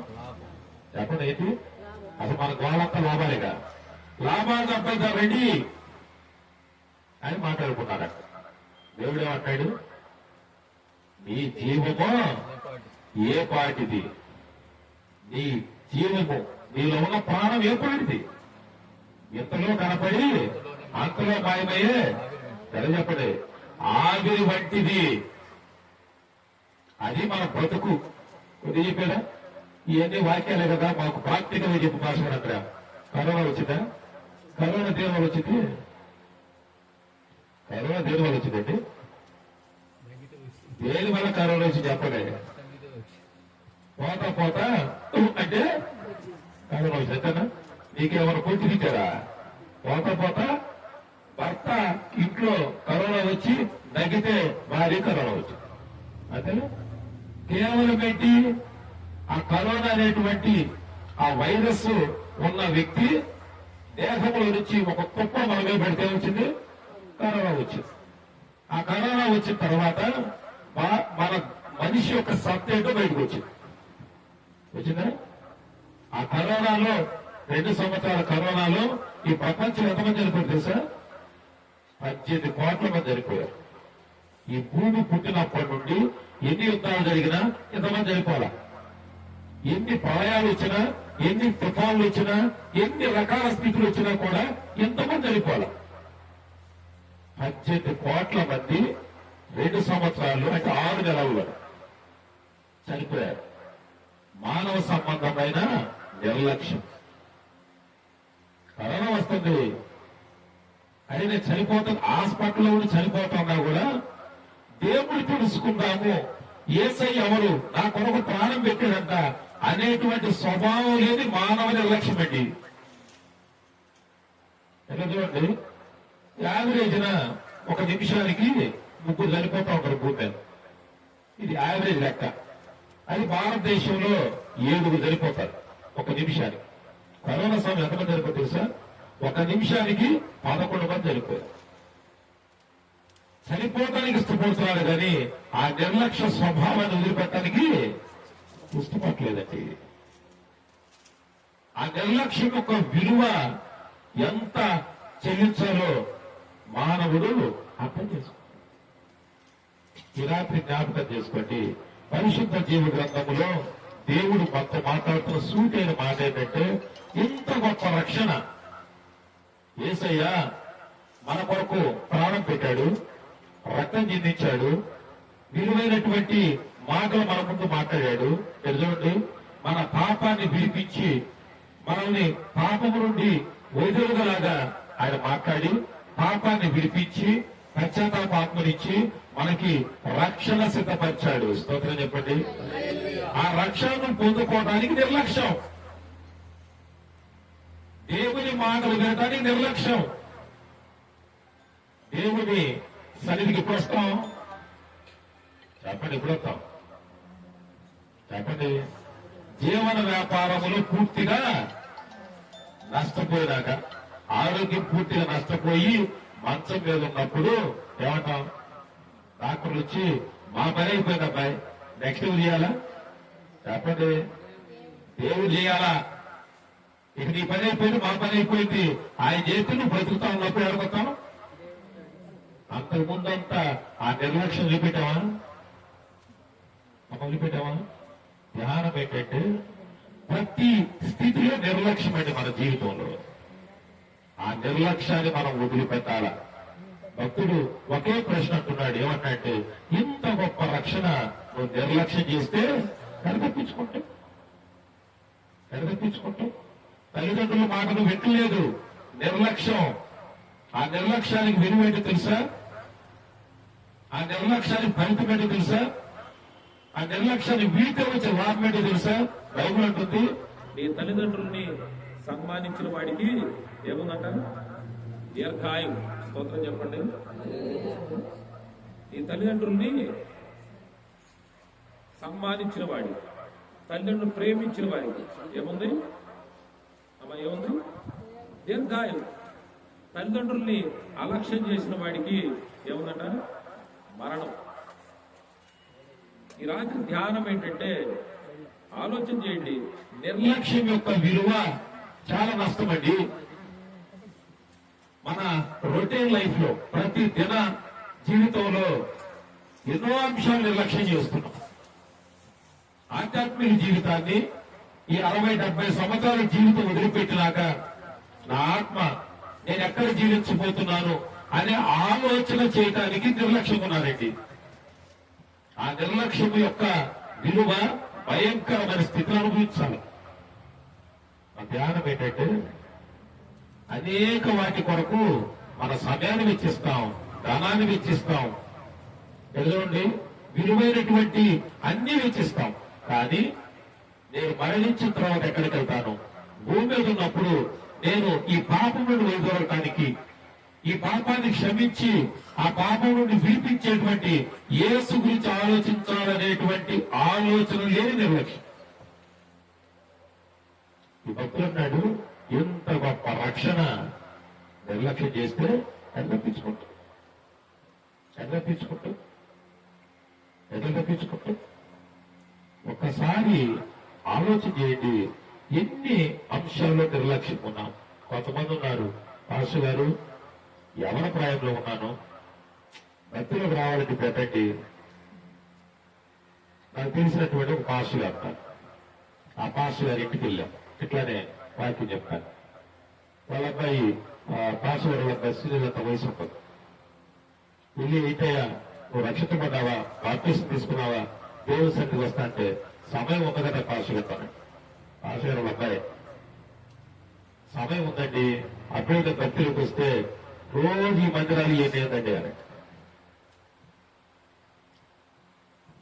చెప్పండి. ఏంటి అసలు మన గోళంతా లాభాలేగా, లాభాలు సంపాదించాలి రెడీ అని మాట్లాడుకున్నాడు. దేవుడు ఏమంటాడు? నీ జీవము ఏ పాటిది, నీ జీవము, నీలో ఉన్న ప్రాణం ఏ పాటిది, ఇంతలో కనపడి అంతలో మాయమయ్యే చెప్పండి ఆవిరి వంటిది. అది మన బ్రతుకు. కొద్ది చెప్పాడా? ఇవన్నీ వాక్యాలే కదా, మాకు ప్రాక్టికల్గా చెప్పు భాష అక్కడ. కరోనా వచ్చిందా? కరోనా దేని వల్ల వచ్చింది? కరోనా దేని వల్ల వచ్చిందండి? దేని వల్ల కరోనా వచ్చి చెప్పలే. పోతా పోతా అంటే కరోనా వచ్చి అంతేనా? నీకేమైనా పూర్తి ఇచ్చారా? పోతా పోతా భర్త ఇంట్లో కరోనా వచ్చి నగ్గితే భార్య కరోనా వచ్చింది అంతేనా? కేవలం ఏంటి? ఆ కరోనా అనేటువంటి ఆ వైరస్ ఉన్న వ్యక్తి దేహంలో నుంచి ఒక కుప్ప మన మీద పెడితే వచ్చింది కరోనా వచ్చింది. ఆ కరోనా వచ్చిన తర్వాత మన మనిషి యొక్క సత్తేటో బయటకు వచ్చిందా? ఆ కరోనాలో 2 సంవత్సరాల కరోనాలో ఈ ప్రపంచం ఎంతమంది చనిపోయారు తెలుసా? 18 కోట్ల మంది చనిపోయారు. ఈ భూమి పుట్టినప్పటి నుండి ఎన్ని యుద్ధాలు జరిగినా ఇంతమంది చనిపోవాలా? ఎన్ని ప్రళయాలు వచ్చినా, ఎన్ని తుఫాన్లు వచ్చినా, ఎన్ని రకాల స్థితులు వచ్చినా కూడా ఎంతమంది చనిపోవాలా? 18 కోట్ల మంది 2 సంవత్సరాలు అంటే 6 నెలల్లో చనిపోయారు. మానవ సంబంధమైన నిర్లక్ష్యం. కరోనా వస్తుంది అయినా చనిపోతాం, హాస్పిటల్లో ఉండి చనిపోతున్నా కూడా దేవుడు తెలుసుకుందాము, యేసయ్య ఎవరు, నా కొరకు ప్రాణం పెట్టాడంట అనేటువంటి స్వభావం లేని మానవ నిర్లక్ష్యం అండి. ఎలా చూడండి, యావరేజ్న 1 నిమిషానికి 3 చనిపోతా ఉంటారు భూమి మీద. ఇది యావరేజ్ లెక్క. అది భారతదేశంలో 7 చనిపోతారు 1 నిమిషానికి. కరోనా సమయం ఎంతమంది చనిపోతారు తెలుసా? 1 నిమిషానికి 11 మంది చనిపోయారు. చనిపోవటానికి ఇష్టపడుతున్నాడు కానీ ఆ నిర్లక్ష్య స్వభావాన్ని వదిలిపెట్టడానికి ఇష్టపడలేదండి. ఆ నిర్లక్ష్యం యొక్క విలువ ఎంత చెల్లించాలో మానవుడు అర్థం చేసుకో. ఈ రాత్రి జ్ఞాపకం చేసుకోండి, పరిశుద్ధ జీవ గ్రంథములో దేవుడు మనతో మాట్లాడుతున్న సూటైన మాట ఏంటంటే, ఇంత గొప్ప రక్షణ యేసయ్య మన కొరకు ప్రాణం పెట్టాడు, రక్తం చిందించాడు, విలువైనటువంటి మాటలు మన ముందు మాట్లాడాడు. చూడండి, మన పాపాన్ని విడిపించి మనల్ని పాపము నుండి వైదొలుగలాగా ఆయన మాట్లాడి పాపాన్ని విడిపించి పశ్చాత్తాపాత్మనిచ్చి మనకి రక్షణ సిద్ధపరిచాడు. స్తోత్రం చెప్పండి. ఆ రక్షణను పొందుకోవడానికి నిర్లక్ష్యం, దేవుని మాటలు వినడానికి నిర్లక్ష్యం. దేవుని సన్నిధికి ఎప్పుడు వస్తాం చెప్పండి? ఎప్పుడు వస్తాం చెప్పండి? జీవన వ్యాపారములు పూర్తిగా నష్టపోయినాక, ఆరోగ్యం పూర్తిగా నష్టపోయి మంచం మీద ఉన్నప్పుడు ఏమంటాం? డాక్టర్లు వచ్చి మా పని అయిపోయింది అబ్బాయి, నెక్స్ట్ చేయాలా చెప్పండి? దేవుడు చేయాలా? ఇక నీ పని అయిపోయింది, మా పని అయిపోయింది, ఆయన చేస్తే నువ్వు బ్రతుకుతా ఉన్నప్పుడు ఎడగొస్తాం. అంతకుముందంతా ఆ నిర్లక్ష్యం వదిలిపెట్టావా? వదిలిపెట్టావా? ధ్యానం ఏంటంటే ప్రతి స్థితిలో నిర్లక్ష్యం అండి మన జీవితంలో. ఆ నిర్లక్ష్యాన్ని మనం వదిలిపెట్టాలా. భక్తుడు ఒకే ప్రశ్న అంటున్నాడు, ఏమన్నాడంటే, ఇంత గొప్ప రక్షణ నువ్వు నిర్లక్ష్యం చేస్తే ఎడతప్పించుకుంటావు. తల్లిదండ్రుల మాటలు వింటలేదు, నిర్లక్ష్యం. ఆ నిర్లక్ష్యానికి విలువేంటి తెలుసా? ఆ నిర్లక్ష్యానికి ఫలితం ఏంటో తెలుసా? ఆ నిర్లక్ష్యాన్ని వీటితో వచ్చే లాభం ఏంటో తెలుసా? బైబిల్ అంటుంది, నీ తల్లిదండ్రుల్ని సన్మానించిన వాడికి ఏముందంట? దీర్ఘాయువు. స్తోత్రం చెప్పండి. నీ తల్లిదండ్రుల్ని సన్మానించిన వాడి, తల్లిదండ్రులు ప్రేమించిన వాడికి ఏముంది అమ్మా? ఏముంది? దీర్ఘాయువు. తల్లిదండ్రుల్ని అలక్ష్యం చేసిన వాడికి ఏముందంట? మరణం. ఈ రాత్రి ధ్యానం ఏంటంటే, ఆలోచన చేయండి, నిర్లక్ష్యం యొక్క విలువ చాలా నష్టమండి. మన రొటీన్ లైఫ్ లో, ప్రతి దిన జీవితంలో ఎన్నో అంశాలు నిర్లక్ష్యం చేస్తున్నాం. ఆధ్యాత్మిక జీవితాన్ని ఈ 60-70 సంవత్సరాల జీవితం వదిలిపెట్టినాక నా ఆత్మ నేను ఎక్కడ జీవించబోతున్నాను అనే ఆలోచన చేయడానికి నిర్లక్ష్యం ఉన్నారండి. ఆ నిర్లక్ష్యం యొక్క విలువ భయంకరమైన స్థితిని అనుభవించాలి. మా ధ్యానం ఏంటంటే అనేక వాటి కొరకు మన సమయాన్ని వెచ్చిస్తాం, ధనాన్ని వెచ్చిస్తాం, ఎదురండి విలువైనటువంటి అన్ని వెచ్చిస్తాం. కానీ నేను మరణించిన తర్వాత ఎక్కడికి వెళ్తాను? భూమి మీద ఉన్నప్పుడు నేను ఈ పాపం నుండి వైదొలగటానికి, ఈ పాపాన్ని క్షమించి ఆ పాపం నుండి విడిపించేటువంటి యేసు గురించి ఆలోచించాలనేటువంటి ఆలోచన లేని నిర్లక్ష్యం. ఈ భక్తులు అన్నాడు, ఎంత గొప్ప రక్షణ నిర్లక్ష్యం చేస్తే ఎట్లా తప్పించుకుంటాం, ఎట్లా తప్పించుకుంటాం, ఎట్లా తప్పించుకుంటాం? ఒక్కసారి ఆలోచన చేయండి, ఎన్ని అంశాల్లో నిర్లక్ష్యం ఉన్నాం. కొంతమంది ఉన్నారు, పాస్టర్ గారు యవన ప్రాయంలో ఉన్నాను, భక్తులకు రావాలని పెట్టండి. నాకు తెలిసినటువంటి ఒక పాస్టర్ గారు ఉన్నారు. ఆ పాస్టర్ గారి ఇంటికి వెళ్ళాం, ఇట్లానే వాక్యం చెప్పాను. వాళ్ళ అబ్బాయి పాస్టర్ గారు వాళ్ళ బస్సులంత వయసు ఉంటుంది. వెళ్ళి ఏంటయ్యా నువ్వు రక్షిత పడ్డావా, బాప్టిజం తీసుకున్నావా, దేవుడి సన్నిధికి వస్తా అంటే సమయం ఉంది కదా పాస్టర్ గారు. పాస్టర్ గారు అబ్బాయి సమయం ఉందండి, అప్పుడైతే భక్తులకు వస్తే రోజు ఈ మందిరాలు ఏమి ఏందండి అని.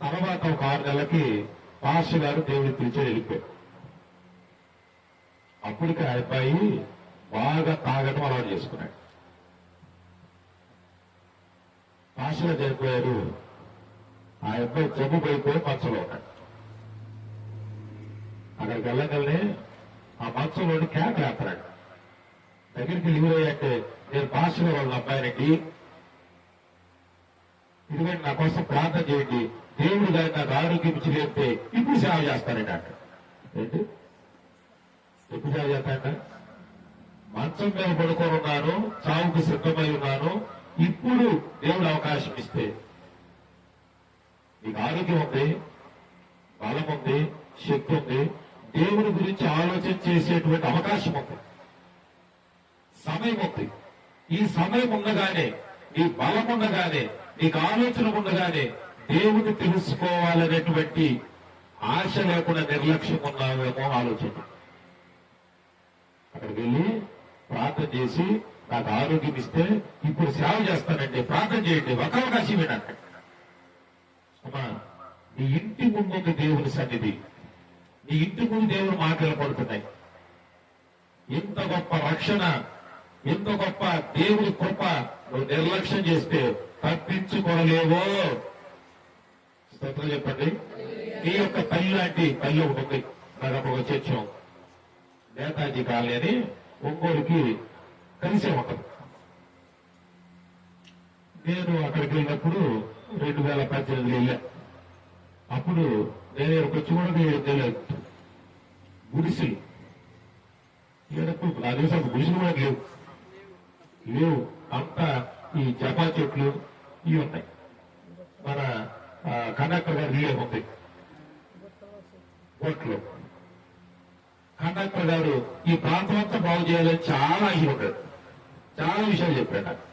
తర్వాత ఒక 6 నెలలకి పాస్టర్ గారు దేవుడిని పిలిచి వెళ్ళిపోయారు. అప్పటికి ఆ అబ్బాయి బాగా తాగడం అలవాటు చేసుకున్నాడు. పాస్టర్ గారు చనిపోయారు. ఆ అబ్బాయి జబ్బు పడిపోయి మంచంలో ఉన్నాడు. అక్కడికి వెళ్ళగానే ఆ మంచంలోని కేకలేస్తున్నాడు. దగ్గరికి లివరయ్యాక నేను పాస్టర్ గారు వాళ్ళ అబ్బాయినండి, ఇదిగోండి నా కోసం ప్రార్థన చేయండి, దేవుడు గారి నాకు ఆరోగ్యం ఇచ్చి లేపితే ఇప్పుడు సేవ చేస్తానండి అంట. ఏంటి ఎప్పుడు సేవ చేస్తానంట? మంచం మీద పడుకొని ఉన్నాను, చావుకు సిద్ధమై ఉన్నాను, ఇప్పుడు దేవుడు అవకాశం ఇస్తే నీకు ఆరోగ్యం ఉంది, బలం ఉంది, శక్తి ఉంది, దేవుని గురించి ఆలోచన చేసేటువంటి అవకాశం ఉంది, సమయం ఉంది. ఈ సమయం ఉండగానే, నీ బలం ఉండగానే, నీకు ఆలోచన ఉండగానే దేవుని తెలుసుకోవాలనేటువంటి ఆశ లేకుండా నిర్లక్ష్యం ఉన్నావేమో ఆలోచన. అక్కడికి వెళ్ళి ప్రార్థన చేసి నాకు ఆరోగ్యం ఇస్తే ఇప్పుడు సేవ చేస్తానండి, ప్రార్థన చేయండి, ఒక అవకాశం ఏంటంటే అమ్మా నీ ఇంటి ముందు దేవుని సన్నిధి, నీ ఇంటి ముందు దేవుని మాటలు పడుతున్నాయి. ఇంత గొప్ప రక్షణ, ఇంత గొప్ప దేవుని కృప నువ్వు నిర్లక్ష్యం చేస్తే తప్పించుకోలేవో. స్తోత్రం చెప్పండి. నీ యొక్క తల్లి లాంటి తల్లి ఒకటి ఉంది. నాకు అప్పుడు వచ్చేచ్చాం నేతాజీ కాలనీ అని ఒంగోలుకి కలిసే ఉంటుంది. నేను అక్కడికి వెళ్ళినప్పుడు 2018 వెళ్ళా. అప్పుడు నేను వచ్చి కూడా 7 నెలలు గుడిసెలు లేనప్పుడు 4 నిమిషాలు గుడిసెలు కూడా లేవు. అంతా ఈ జపా చెట్లు ఇవి ఉన్నాయి. మన కండక్టర్ గారు ఇల్లే ఉంది కోట్లో. కండక్టర్ గారు ఈ ప్రాంతం అంతా బాగు చేయాలని చాలా ఇది ఉంటాడు, చాలా విషయాలు చెప్పాడు నాకు.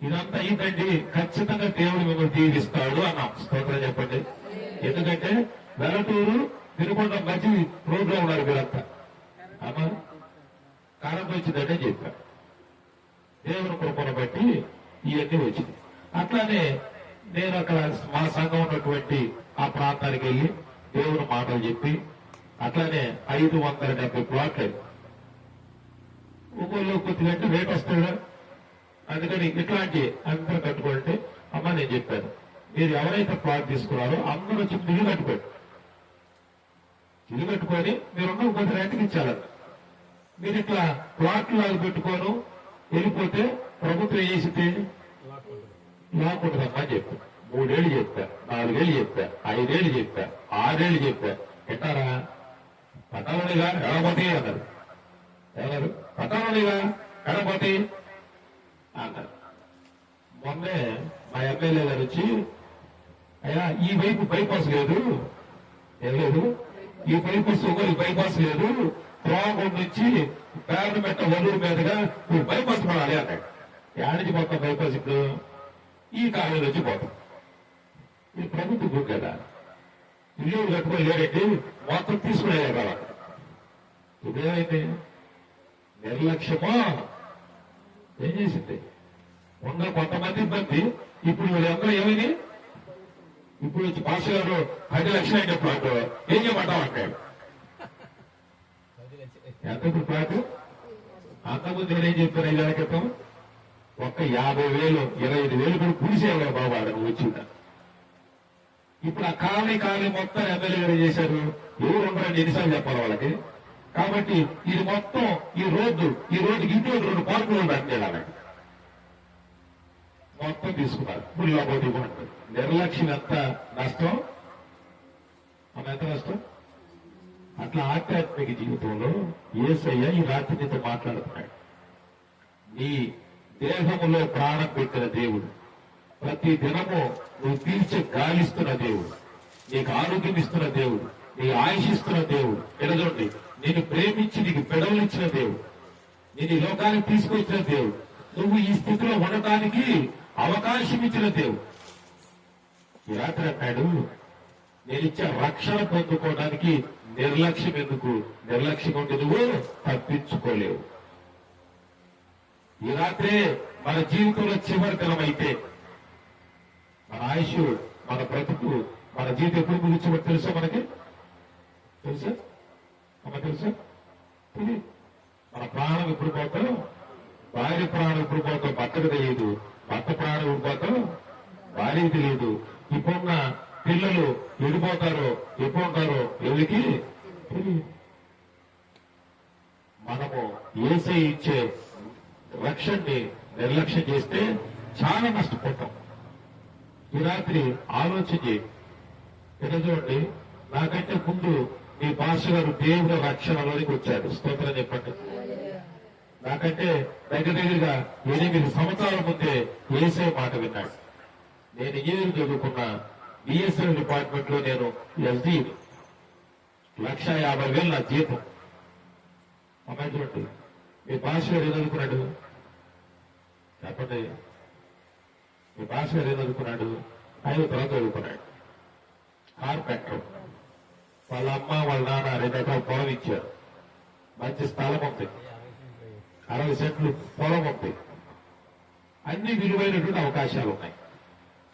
ఇదంతా ఏంటండి, ఖచ్చితంగా దేవుడు మిమ్మల్ని దీవిస్తాడు అన్నాం. స్తోత్రం చెప్పండి. ఎందుకంటే వెలటూరు తిరుకొండ మధ్య రోడ్లో ఉన్నారు వీళ్ళంతా. అమ్మా కరెంట్ వచ్చిందంటే చెప్పారు. దేవుని కృపను బట్టి ఇవన్నీ వచ్చింది. అట్లానే నేను అక్కడ మా సంఘం ఉన్నటువంటి ఆ ప్రాంతానికి వెళ్ళి దేవుని మాటలు చెప్పి అట్లానే 570 ప్లాట్లు ఒక్కొక్కరు కొద్దిగా రేట్ వస్తాడు. అందుకని ఇట్లాంటి అందరూ కట్టుకుంటే అమ్మ నేను చెప్పాను, మీరు ఎవరైతే ప్లాట్ తీసుకున్నారో అందరూ వచ్చి ఇల్లు కట్టుకోండి, ఇల్లు కట్టుకొని మీరున్న కొద్ది రెంట్కి ఇచ్చారన్న. మీరు ఇట్లా ప్లాట్లు లాగా పెట్టుకోను వెళ్ళిపోతే ప్రభుత్వం ఏం చేసింది? లాక్కుంటుందమ్మా అని చెప్పా. 3 ఏళ్ళు చెప్పా, 4 ఏళ్ళు చెప్పా, 5 ఏళ్ళు చెప్పా, 6 ఏళ్ళు చెప్పా. ఎట్టారా పట్టాలనిగా ఎడపోతే అన్నారు. ఏమన్నారు? పట్టాలనిగా ఎడపోతే అన్నారు. మొన్నే మా ఎమ్మెల్యే గారు వచ్చి, అయ్యా ఈ వైపు బైపాస్ లేదు, ఏం లేదు, ఈ బైపాస్ బైపాస్ లేదు, త్రోగం నుంచి పేరుమెట్ట వల్లూరు మీదుగా నువ్వు బైపాస్ పడాలి అన్నాడు. యాడికి పోతాం బైపాస్? ఇప్పుడు ఈ కాలేజీ వచ్చి పోతాం. ఇది ప్రభుత్వ భూమి కదా, ఇల్లు కట్టుకొని లేడండి, మొత్తం తీసుకునేయాలి కదా. ఇదేమైంది? నిర్లక్ష్యమో ఏం చేసింది? ఉన్న కొంతమంది ఇబ్బంది. ఇప్పుడు వీళ్ళందరూ ఏమైంది? ఇప్పుడు వచ్చి పాస్ గారు 10 లక్షలు అయితే ప్లాట్ ఏం చేయమంటాం అంటాడు. ఎంత ఇప్పుడు ప్లాట్? అంతకుముందు నేనేం చెప్పాను 5 ఏళ్ల క్రితం? ఒక్క 50,000, 25,000 కూడా పులిసేవాడు బాబు ఆడ వచ్చిందా. ఇప్పుడు ఆ కాలనీ మొత్తం ఎమ్మెల్యే గారు చేశారు. ఎవరు ఉండరని ఎన్నిసార్లు చెప్పాలి వాళ్ళకి. కాబట్టి ఇది మొత్తం ఈ రోడ్డుకి ఇంటి 2 పార్కులు అంటాడు. మొత్తం తీసుకున్నారు. ఇప్పుడు లోపల ఇవ్వమంటారు. నిర్లక్ష్యం ఎంత నష్టం, ఎంత నష్టం. అట్లా ఆధ్యాత్మిక జీవితంలో యేసయ్య ఈ రాత్రి నీతో మాట్లాడుతున్నాడు. నీ దేహములో ప్రాణం పెట్టిన దేవుడు, ప్రతి దినము నువ్వు పీల్చే గాలిస్తున్న దేవుడు, నీకు ఆరోగ్యం ఇస్తున్న దేవుడు, నీ ఆయుష్ ఇస్తున్న దేవుడు, ఎడదండి నేను ప్రేమించి నీకు పెడవలిచ్చిన దేవుడు, నేను ఈ లోకానికి తీసుకొచ్చిన దేవుడు, నువ్వు ఈ స్థితిలో ఉండటానికి అవకాశం ఇచ్చిన దేవుడు. ఈ రాత్రి అన్నాడు, నేను ఇచ్చే రక్షణ పొందుకోవడానికి నిర్లక్ష్యం ఎందుకు? నిర్లక్ష్యం ఉంటే నువ్వు తప్పించుకోలేవు. ఈ రాత్రే మన జీవితంలో చివరి దినం అయితే, మన ఆయుష్, మన బ్రతుకు, మన జీవితం ఎప్పుడు ముగించబడి తెలుసా? మనకి తెలుసా? మనకు తెలుసా? తెలియదు. మన ప్రాణం ఎప్పుడు పోతాం? భార్య ప్రాణం ఎప్పుడు పోతాం భర్తకు తెలియదు. భర్త ప్రాణం ఎప్పుడు పోతాం భార్యకు తెలియదు. ఇప్పుడున్న పిల్లలు ఎడిపోతారో ఎప్పుడు ఉంటారో ఎవరికి తెలియదు. మనము యేసయ్య ఇచ్చే రక్షణని నిర్లక్ష్యం చేస్తే చాలా నష్టపోతాం. ఈ రాత్రి ఆలోచన చేయి. చూడండి, నాకంటే ముందు మీ పాస్టర్ గారు దేవుడు రక్షణలోనికి వచ్చాడు. స్తోత్రం చెప్పండి. నాకంటే దగ్గరగా 8 సంవత్సరాల ముందే యేసయ్య మాట విన్నాడు. నేను ఇంజనీరింగ్ చదువుకున్న బిఎస్ఎల్ డిపార్ట్మెంట్ లో నేను ఎస్డీ, 1,50,000 నా జీతం. అమ్మాయి చూడండి, మీ పాస్టర్ గారు ఏం చదువుకున్నాడు చెప్పండి? మీ పాస్టర్ గారు ఏం చదువుకున్నాడు? 5వ తరగతి చదువుకున్నాడు. కార్పెంటర్. వాళ్ళ అమ్మ వాళ్ళ నాన్న 2 ఎకరాల పొలం ఇచ్చారు. మంచి స్థలం ఉంది, 60 సెంట్లు పొలం ఉంది, అన్ని విలువైనటువంటి అవకాశాలు ఉన్నాయి.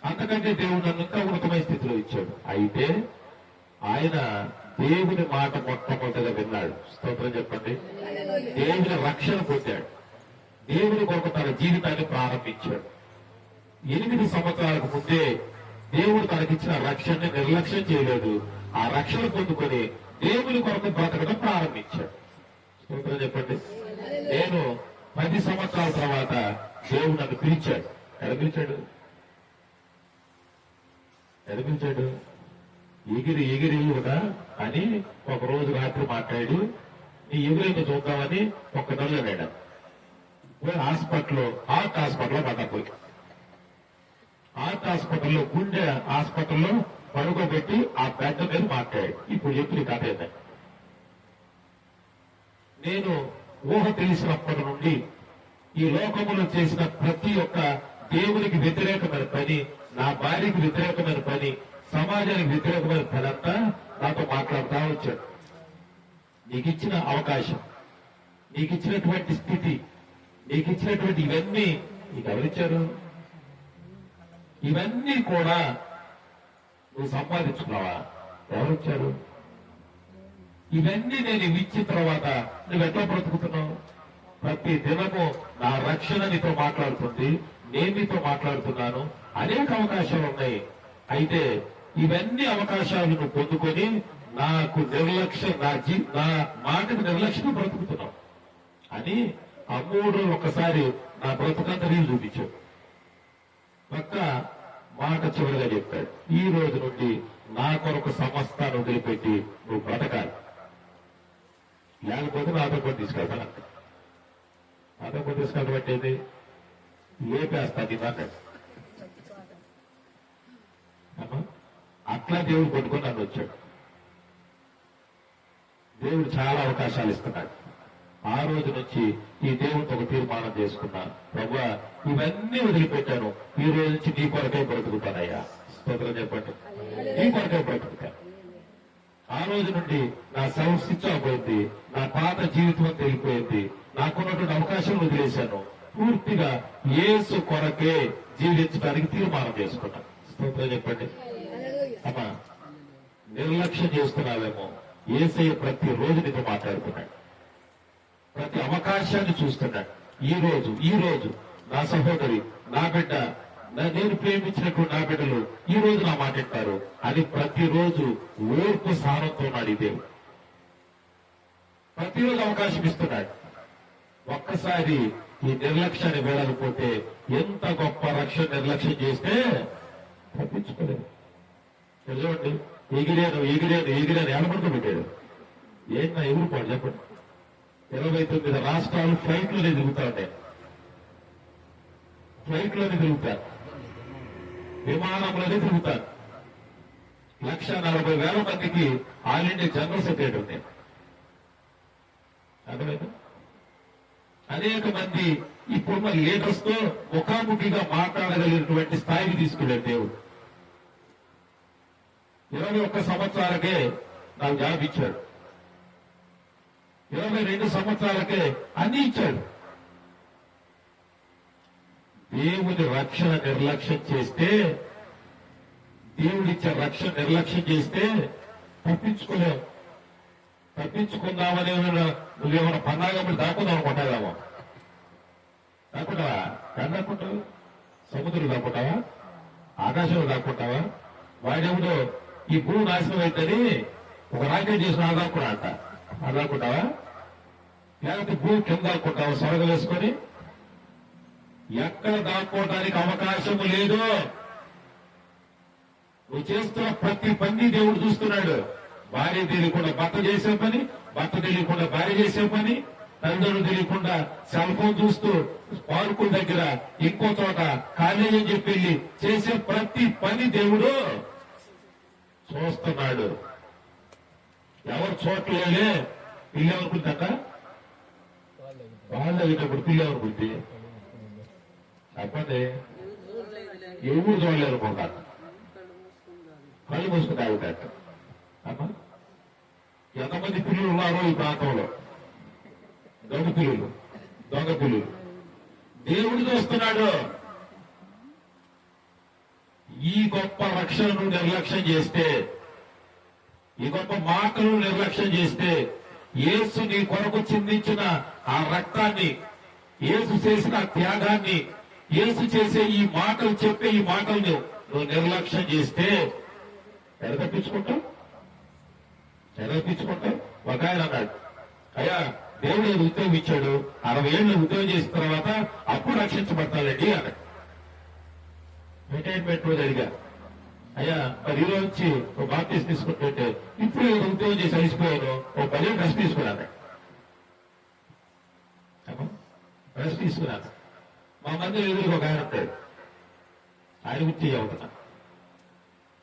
అంతకంటే దేవుడు నన్ను ఇంకా ఉన్నతమైన స్థితిలో ఇచ్చాడు. అయితే ఆయన దేవుని మాట మొట్టమొదటిగా విన్నాడు. స్తోత్రం చెప్పండి. దేవుని రక్షణ పొందాడు. దేవుని కొరకు తన జీవితాన్ని ప్రారంభించాడు. 8 సంవత్సరాలకు ముందే దేవుడు తనకిచ్చిన రక్షణని నిర్లక్ష్యం చేయలేదు. ఆ రక్షణ పొందుకొని దేవుని కొరకు బ్రతకడం ప్రారంభించాడు. స్తోత్రం చెప్పండి. నేను 10 సంవత్సరాల తర్వాత దేవుడు నన్ను పిలిచాడు. ఎదిపించాడు ఎగిరి కూడా అని ఒక రోజు రాత్రి మాట్లాడి, నీ ఎగురైతే చూద్దామని ఒక్క నెల వేయడం హార్ట్ హాస్పిటల్లో పడ్డపోయి, హార్ట్ హాస్పిటల్లో గుండె హాస్పిటల్లో పడుకోబెట్టి ఆ బెడ్ మీద మాట్లాడాడు. ఇప్పుడు చెప్పి కథ ఏంటంటే, నేను ఊహ తెలిసినప్పటి నుండి ఈ లోకములో చేసిన ప్రతి ఒక్క దేవునికి వ్యతిరేకమైన పని, నా భార్యకి వ్యతిరేకమైన పని, సమాజానికి వ్యతిరేకమైన పని అంతా నాతో మాట్లాడుతూ వచ్చాడు. నీకు ఇచ్చిన అవకాశం, నీకు ఇచ్చినటువంటి స్థితి, నీకు ఇచ్చినటువంటి ఇవన్నీ నీకు ఎవరిచ్చారు? ఇవన్నీ కూడా నువ్వు సంపాదించుకున్నావా? ఎవరిచ్చారు? ఇవన్నీ నేను ఇచ్చిన తర్వాత నువ్వు ఎట్లా బ్రతుకుతున్నావు? ప్రతి దినము నా రక్షణ నీతో మాట్లాడుతుంది, నేను నీతో మాట్లాడుతున్నాను. అనేక అవకాశాలు ఉన్నాయి. అయితే ఇవన్నీ అవకాశాలు నువ్వు పొందుకొని నాకు నా మాటకు నిర్లక్ష్యం బ్రతుకుతున్నావు అని ఆ 3 రోజులు ఒక్కసారి నా బ్రతుకంతా నీళ్ళు చూపించావు. ఒక్క మాట చివరిగా చెప్పాడు, ఈ రోజు నుండి నా కొరకు సమస్తాన్ని వదిలిపెట్టి నువ్వు బ్రతకాలి, లేకపోతే నాతో పాటు తీసుకెళ్తాను. నాతో పాటు తీసుకెళ్ళబట్టేది లేపేస్తాను అన్నాడు. అట్లా దేవుడు కొట్టుకొని నన్ను వచ్చాడు. దేవుడు చాలా అవకాశాలు ఇస్తున్నాడు. ఆ రోజు నుంచి ఈ దేవుడితో ఒక తీర్మానం చేసుకున్నా, ప్రభువా ఇవన్నీ వదిలిపెట్టాను, ఈ రోజు నుంచి నీ కొరకే బ్రతుకుతానయ్యా. స్తోత్రం చెప్పండి. నీ కొరకే బ్రతుకుతాను. ఆ రోజు నుండి నా సెల్ స్విచ్ ఆఫ్ అయింది, నా పాత జీవితం అంతా వెళ్ళిపోయింది, నాకున్నటువంటి అవకాశం వదిలేశాను, పూర్తిగా యేసు కొరకే జీవించడానికి తీర్మానం చేసుకున్నాను. స్తోత్రం చెప్పండి. అమ్మా, నిర్లక్ష్యం చేస్తున్నావేమో, యేసయ్య ప్రతి రోజు నీతో మాట్లాడుతున్నాడు, ప్రతి అవకాశాన్ని చూస్తున్నాడు. ఈ రోజు నా సహోదరి, నా బిడ్డ, నేను ప్రేమించినటువంటి నా బిడ్డలు ఈ రోజు నా మాట వింటారు అని ప్రతిరోజు ఓర్పు సహనంతో ఉన్నాడు ఈ దేవుడు. ప్రతిరోజు అవకాశం ఇస్తున్నాడు. ఒక్కసారి ఈ నిర్లక్ష్యాన్ని వేడకపోతే ఎంత గొప్ప రక్షణ నిర్లక్ష్యం చేస్తే తప్పించుకోలేదు. చూడండి, ఎగిరాను ఎలబడుతూ పెట్టాడు. ఏంటన్నా ఎగురుపోడు చెప్పండి. 29 రాష్ట్రాలు ఫ్లైట్లోనే తిరుగుతా ఉంటాయి, ఫ్లైట్లోనే తిరుగుతారు, విమానంలోనే తిరుగుతారు. 1,40,000 మందికి ఆల్ ఇండియా జనరల్ సెక్రటరీ ఉంది. అర్థమైందా? అనేక మంది ఇప్పుడున్న లీడర్స్ తో ముఖాముఖిగా మాట్లాడగలిగినటువంటి స్థాయికి తీసుకెళ్లాడు దేవుడు. 21 సంవత్సరాలకే నాకు జాబ్ ఇచ్చాడు, 22 సంవత్సరాలకే అన్ని ఇచ్చాడు. దేవుని రక్షణ నిర్లక్ష్యం చేస్తే, దేవుడిచ్చే రక్షణ నిర్లక్ష్యం చేస్తే తప్పించుకోలేవు. తప్పించుకుందామని నువ్వేమైనా పన్నాగమని దాక్కుందాం అనుకుంటావేమో. దాక్కుంటావా? దాక్కుంటావు? సముద్రం దాక్కుంటావా? ఆకాశంలో దాక్కుంటావా? వాడెవడో ఈ భూమి నాశనం అయితేని ఒక రాకెట్ చేసిన ఆదాక్కున్నా అంట, ఆదాక్కుంటావా? లేకపోతే భూమి కింద దాక్కుంటావా సొరగ వేసుకొని? ఎక్కడ దాక్కోవడానికి అవకాశం లేదు. నువ్వు చేస్తున్న ప్రతి పని దేవుడు చూస్తున్నాడు. భార్య తెలియకుండా భర్త చేసే పని, భర్త తెలియకుండా భార్య చేసే పని, తల్లిదండ్రులు తెలియకుండా సెల్ ఫోన్ చూస్తూ పార్కుల దగ్గర ఇంకో చోట కాలేజీ అని చెప్పి వెళ్ళి చేసే ప్రతి పని దేవుడు చూస్తున్నాడు. ఎవరు చోట్లేలే పిల్లేమనుకుంటాక వాళ్ళు అయినప్పుడు పిల్లేమనుకుంటే చెప్పండి, ఎవరు చూడలేరు అనుకుంటారు, కళ్ళు మూసుకుని తాగుతారు. అమ్మా, ఎంతమంది పిల్లలు ఉన్నారో ఈ ప్రాంతంలో, దొంగ పిల్లలు, దొంగ పిల్లలు. దేవుడు చూస్తున్నాడు. ఈ గొప్ప రక్షణను నిర్లక్ష్యం చేస్తే, ఈ గొప్ప మాటలు నిర్లక్ష్యం చేస్తే, యేసు నీ కొరకు చిందించిన ఆ రక్తాన్ని, యేసు చేసిన త్యాగాన్ని, యేసు చేసే ఈ మాటలు చెప్పే ఈ మాటలను నువ్వు నిర్లక్ష్యం చేస్తే ఎడ తప్పించుకుంటావు? ఒక ఆయన అన్నాడు, అయ్యా దేవుడు ఉద్యోగం ఇచ్చాడు, 60 ఏళ్ళు ఉద్యోగం చేసిన తర్వాత అప్పుడు రక్షించబడతానండి అన్నాడు. రిటైర్మెంట్ రోజు అడిగా, అయ్యా మరి ఈ రోజు వచ్చి ఒక బాప్టిస్ట్ తీసుకుంటుంటే ఇప్పుడు ఉద్యోగం చేసి అలిసిపోయాను, ఒక 10 ఏళ్ళు రెస్ట్ తీసుకున్నాను. రెస్ట్ తీసుకున్నాను. మా మందిలో ఎదురుగా ఒక ఆయన ఉంటాడు, ఆయన గురించి అవుతున్నా.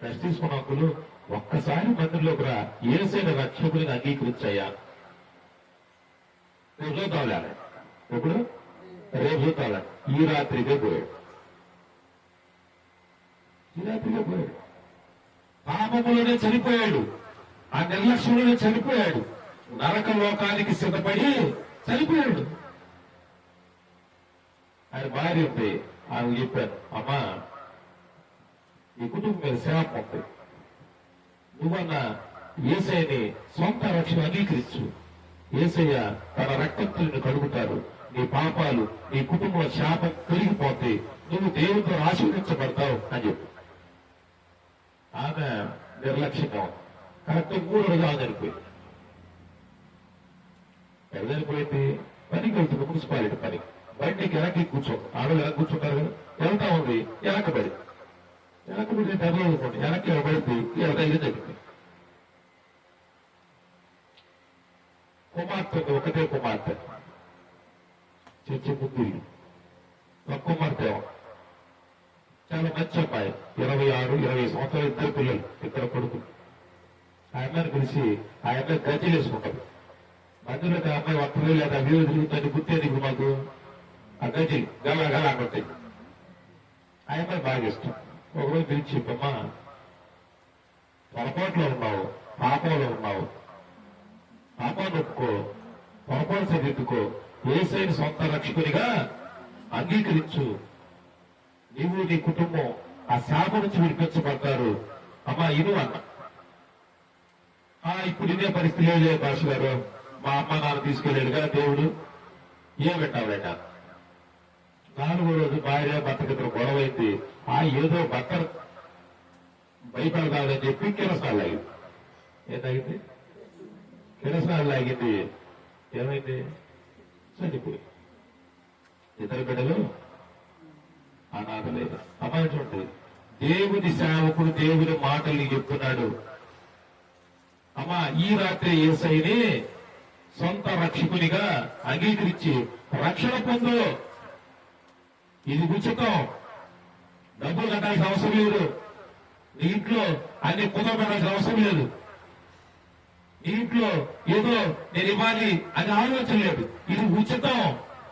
రెస్ట్ తీసుకున్న హక్కులు ఒక్కసారి మందిరంలోకి రా, ఏసైన రక్షకుడిని అంగీకరించయ్యా. రేపు చూద్దాంలే. ఇప్పుడు రేపు చూద్దాంలే. ఈ రాత్రికే పోయాడు. పాపములోనే చనిపోయాడు, ఆ నిర్లక్ష్యంలోనే చనిపోయాడు, నరక లోకానికి సిద్ధపడి చనిపోయాడు. ఆయన భార్య ఉంది, ఆమె చెప్పాను, అమ్మా ఈ కుటుంబం మీద శాపం ఉంది, నువ్వన్న యేసయ్యని సొంత రక్షణ అంగీకరించు. యేసయ్య తన రక్తంతో నిన్ను కడుగుతారు, నీ పాపాలు, నీ కుటుంబం శాపం తొలగిపోతే నువ్వు దేవుడితో ఆశీర్వదించబడతావు అని చెప్పు. ఆమె నిర్లక్ష్యంగా ఉంది. కరెక్ట్ 3 రోజులు ఆమె చనిపోయింది. చనిపోయింది, పనికి వెళ్తుంది, మున్సిపాలిటీ పని. బండికి వెనక్కి కూర్చో, ఆడలు వెనక్కి కూర్చుంటారు కదా, వెళ్తా ఉంది, వెనకబడి వెనక్కి పడితే ఇలా చెప్పింది. కుమార్తె ఒకటే కుమార్తె, చర్చి ముందు ఒక కుమార్తె, చాలా మంచి అమ్మాయి, 26, 20 సంవత్సరాలు, 2 పిల్లలు, 2 కొడుకులు. ఆ అమ్మాయిని పిలిచి ఆ అమ్మాయి గజ్జలు వేసుకుంటారు. మధ్యలో ఆ అమ్మాయి వస్తుంది లేదా వీరు తిరుగుతుంది, గుర్తేది ఇప్పుడు మాకు ఆ గజ్జలు గల గల అంటుంటాయి. ఆ అమ్మాయి బాగా ఇష్టం. ఒకరోజు పిలిచి, చెప్పమ్మా పొరపాట్లో ఉన్నావు, పాపంలో ఉన్నావు, పాపాన్ని ఒప్పుకో, పొరపాటు సరిదిద్దుకో, యేసయ్యను సొంత రక్షకునిగా అంగీకరించు. నీవు నీ కుటుంబం ఆ శాప నుంచి విడిపించబడతారు. అమ్మా ఇను అన్న. ఇప్పుడు ఇదే పరిస్థితి లేదు భాష గారు, మా అమ్మ నాన్న తీసుకెళ్ళాడుగా దేవుడు, ఏమిటావేట. 4వ రోజు భార్య భర్తకిద్దరు గొడవైంది. ఏదో భర్త భయపడదాదని చెప్పి కిరసాలు లాగింది. ఏమైంది? కిరసాలు లాగింది. ఏమైంది? చనిపోయి ఇద్దరు బిడ్డలు అనాథలేదు. అమ్మాయి చూడండి, దేవుని సేవకుడు దేవుని మాటలు చెప్తున్నాడు. అమ్మా ఈ రాత్రి యేసయ్యని సొంత రక్షకునిగా అంగీకరించి రక్షణ పొందు. ఇది ఉచితం, డబ్బులు కట్టాల్సిన అవసరం లేదు. నీ ఇంట్లో అన్ని కుదరబడాల్సిన అవసరం లేదు. నీ ఇంట్లో ఏదో నేను ఇవ్వాలి అని ఆలోచన లేదు. ఇది ఉచితం.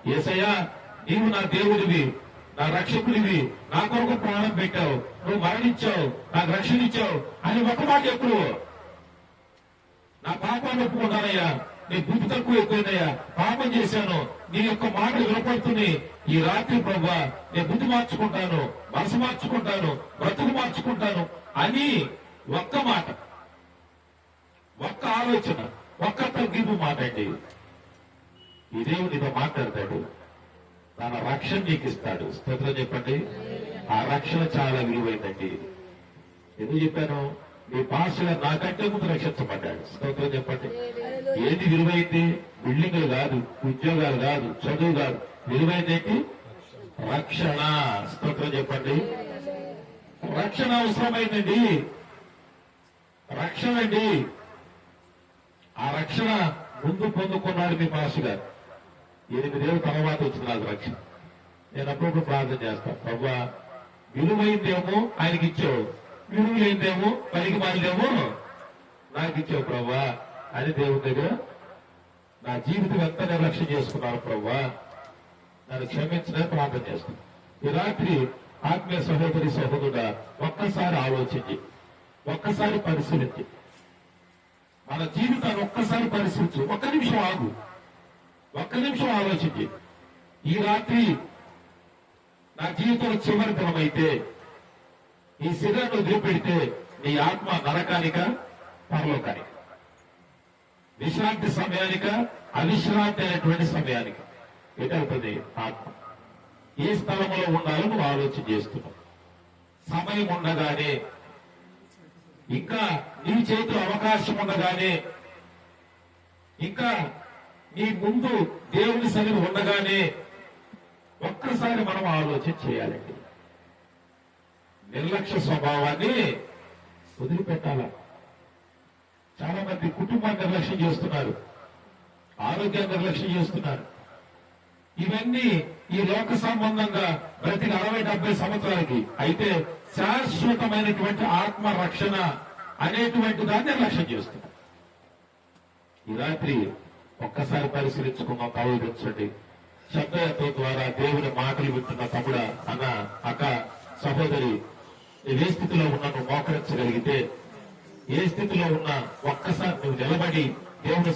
యేసయ్యా నీవు నా దేవుడివి, నా రక్షకుడివి, నా కొరకు ప్రాణం పెట్టావు, నువ్వు మరణించావు, నాకు రక్షణ ఇచ్చావు అని ఒక మాట ఎప్పుడు. నా పాపాన్ని ఒప్పుకుంటానయ్యా, నీ బుద్ధి తక్కువ ఎక్కువైందయ్యా, పాపం చేశాను, నీ యొక్క మాటలు వినపడుతుంది. ఈ రాత్రి ప్రభా నేను బుద్ధి మార్చుకుంటాను, మనసు మార్చుకుంటాను, బ్రతుకు మార్చుకుంటాను అని ఒక్క మాట, ఒక్క ఆలోచన, ఒక్క తగ్గింపు మాట అండి. ఈ దేవుడు నీతో మాట్లాడతాడు, తన రక్షణ నీకు ఇస్తాడు. స్తోత్రం చెప్పండి. ఆ రక్షణ చాలా విలువైందండి. ఎందుకు చెప్పాను? మీ పాస్టర్ నాకంటే ముందు రక్షించబడ్డాడు. స్తోత్రం చెప్పండి. ఏది విలువైంది? బిల్డింగులు కాదు, ఉద్యోగాలు కాదు, చదువు కాదు. విలువైందేంటి? రక్షణ. స్తోత్రం చెప్పండి. రక్షణ అవసరమైందండి. రక్షణ అండి. ఆ రక్షణ ముందు పొందుకున్నాడు మీ పాస్టర్ గారు. 8 ఏళ్ళ తర్వాత వచ్చింది నాకు రక్షణ. నేను అప్పుడప్పుడు ప్రార్థన చేస్తాను, ప్రభా విలువైందేమో ఆయనకి ఇచ్చావు, విలువ లేనిదేమో పనికి మారిదేమో నాకు ఇచ్చావు ప్రభా అని దేవుని దగ్గర నా జీవితం ఎంత నిర్లక్ష్యం చేసుకున్నాను ప్రభా, నన్ను క్షమించడానికి ప్రార్థన చేస్తాను. ఈ రాత్రి ఆత్మీయ సహోదరి సహోదరుడా ఒక్కసారి ఆలోచించి, ఒక్కసారి పరిశీలించి, మన జీవితాన్ని ఒక్కసారి పరిశీలించు. ఒక్క నిమిషం ఆగు, ఒక్క నిమిషం ఆలోచించి. ఈ రాత్రి నా జీవితంలో చివరి దినమైతే, ఈ శరీరాన్ని వదిలిపెడితే నీ ఆత్మ నరకానిక పరలోకానిక, విశ్రాంతి సమయానిక అవిశ్రాంతి అయినటువంటి సమయానిక ఎటవుతుంది ఆత్మ. ఏ స్థలంలో ఉండాలో నువ్వు ఆలోచన చేస్తున్నావు. సమయం ఉండగానే, ఇంకా నీ చేతిలో అవకాశం ఉండగానే, ఇంకా నీ ముందు దేవుని సన్నిధి ఉండగానే ఒక్కసారి మనం ఆలోచన చేయాలండి. నిర్లక్ష్య స్వభావాన్ని వదిలిపెట్టాల. చాలా మంది కుటుంబాన్ని నిర్లక్ష్యం చేస్తున్నారు, ఆరోగ్యాన్ని నిర్లక్ష్యం చేస్తున్నారు. ఇవన్నీ ఈ లోక సంబంధంగా ప్రతి 60-70 సంవత్సరాలకి. అయితే శాశ్వతమైనటువంటి ఆత్మ రక్షణ అనేటువంటి దాన్ని నిర్లక్ష్యం చేస్తున్నారు. ఈ రాత్రి ఒక్కసారి పరిశీలించుకున్నాం, ఆలోచించండి. శబ్దయాత్ర ద్వారా దేవుని మాటలు వింటున్న తమ్ముడా, అన్న, అక్క, సహోదరి, ఏ స్థితిలో ఉన్నా నువ్వు మోకరించగలిగితే, ఏ స్థితిలో ఉన్నా ఒక్కసారి నువ్వు నిలబడి దేవుని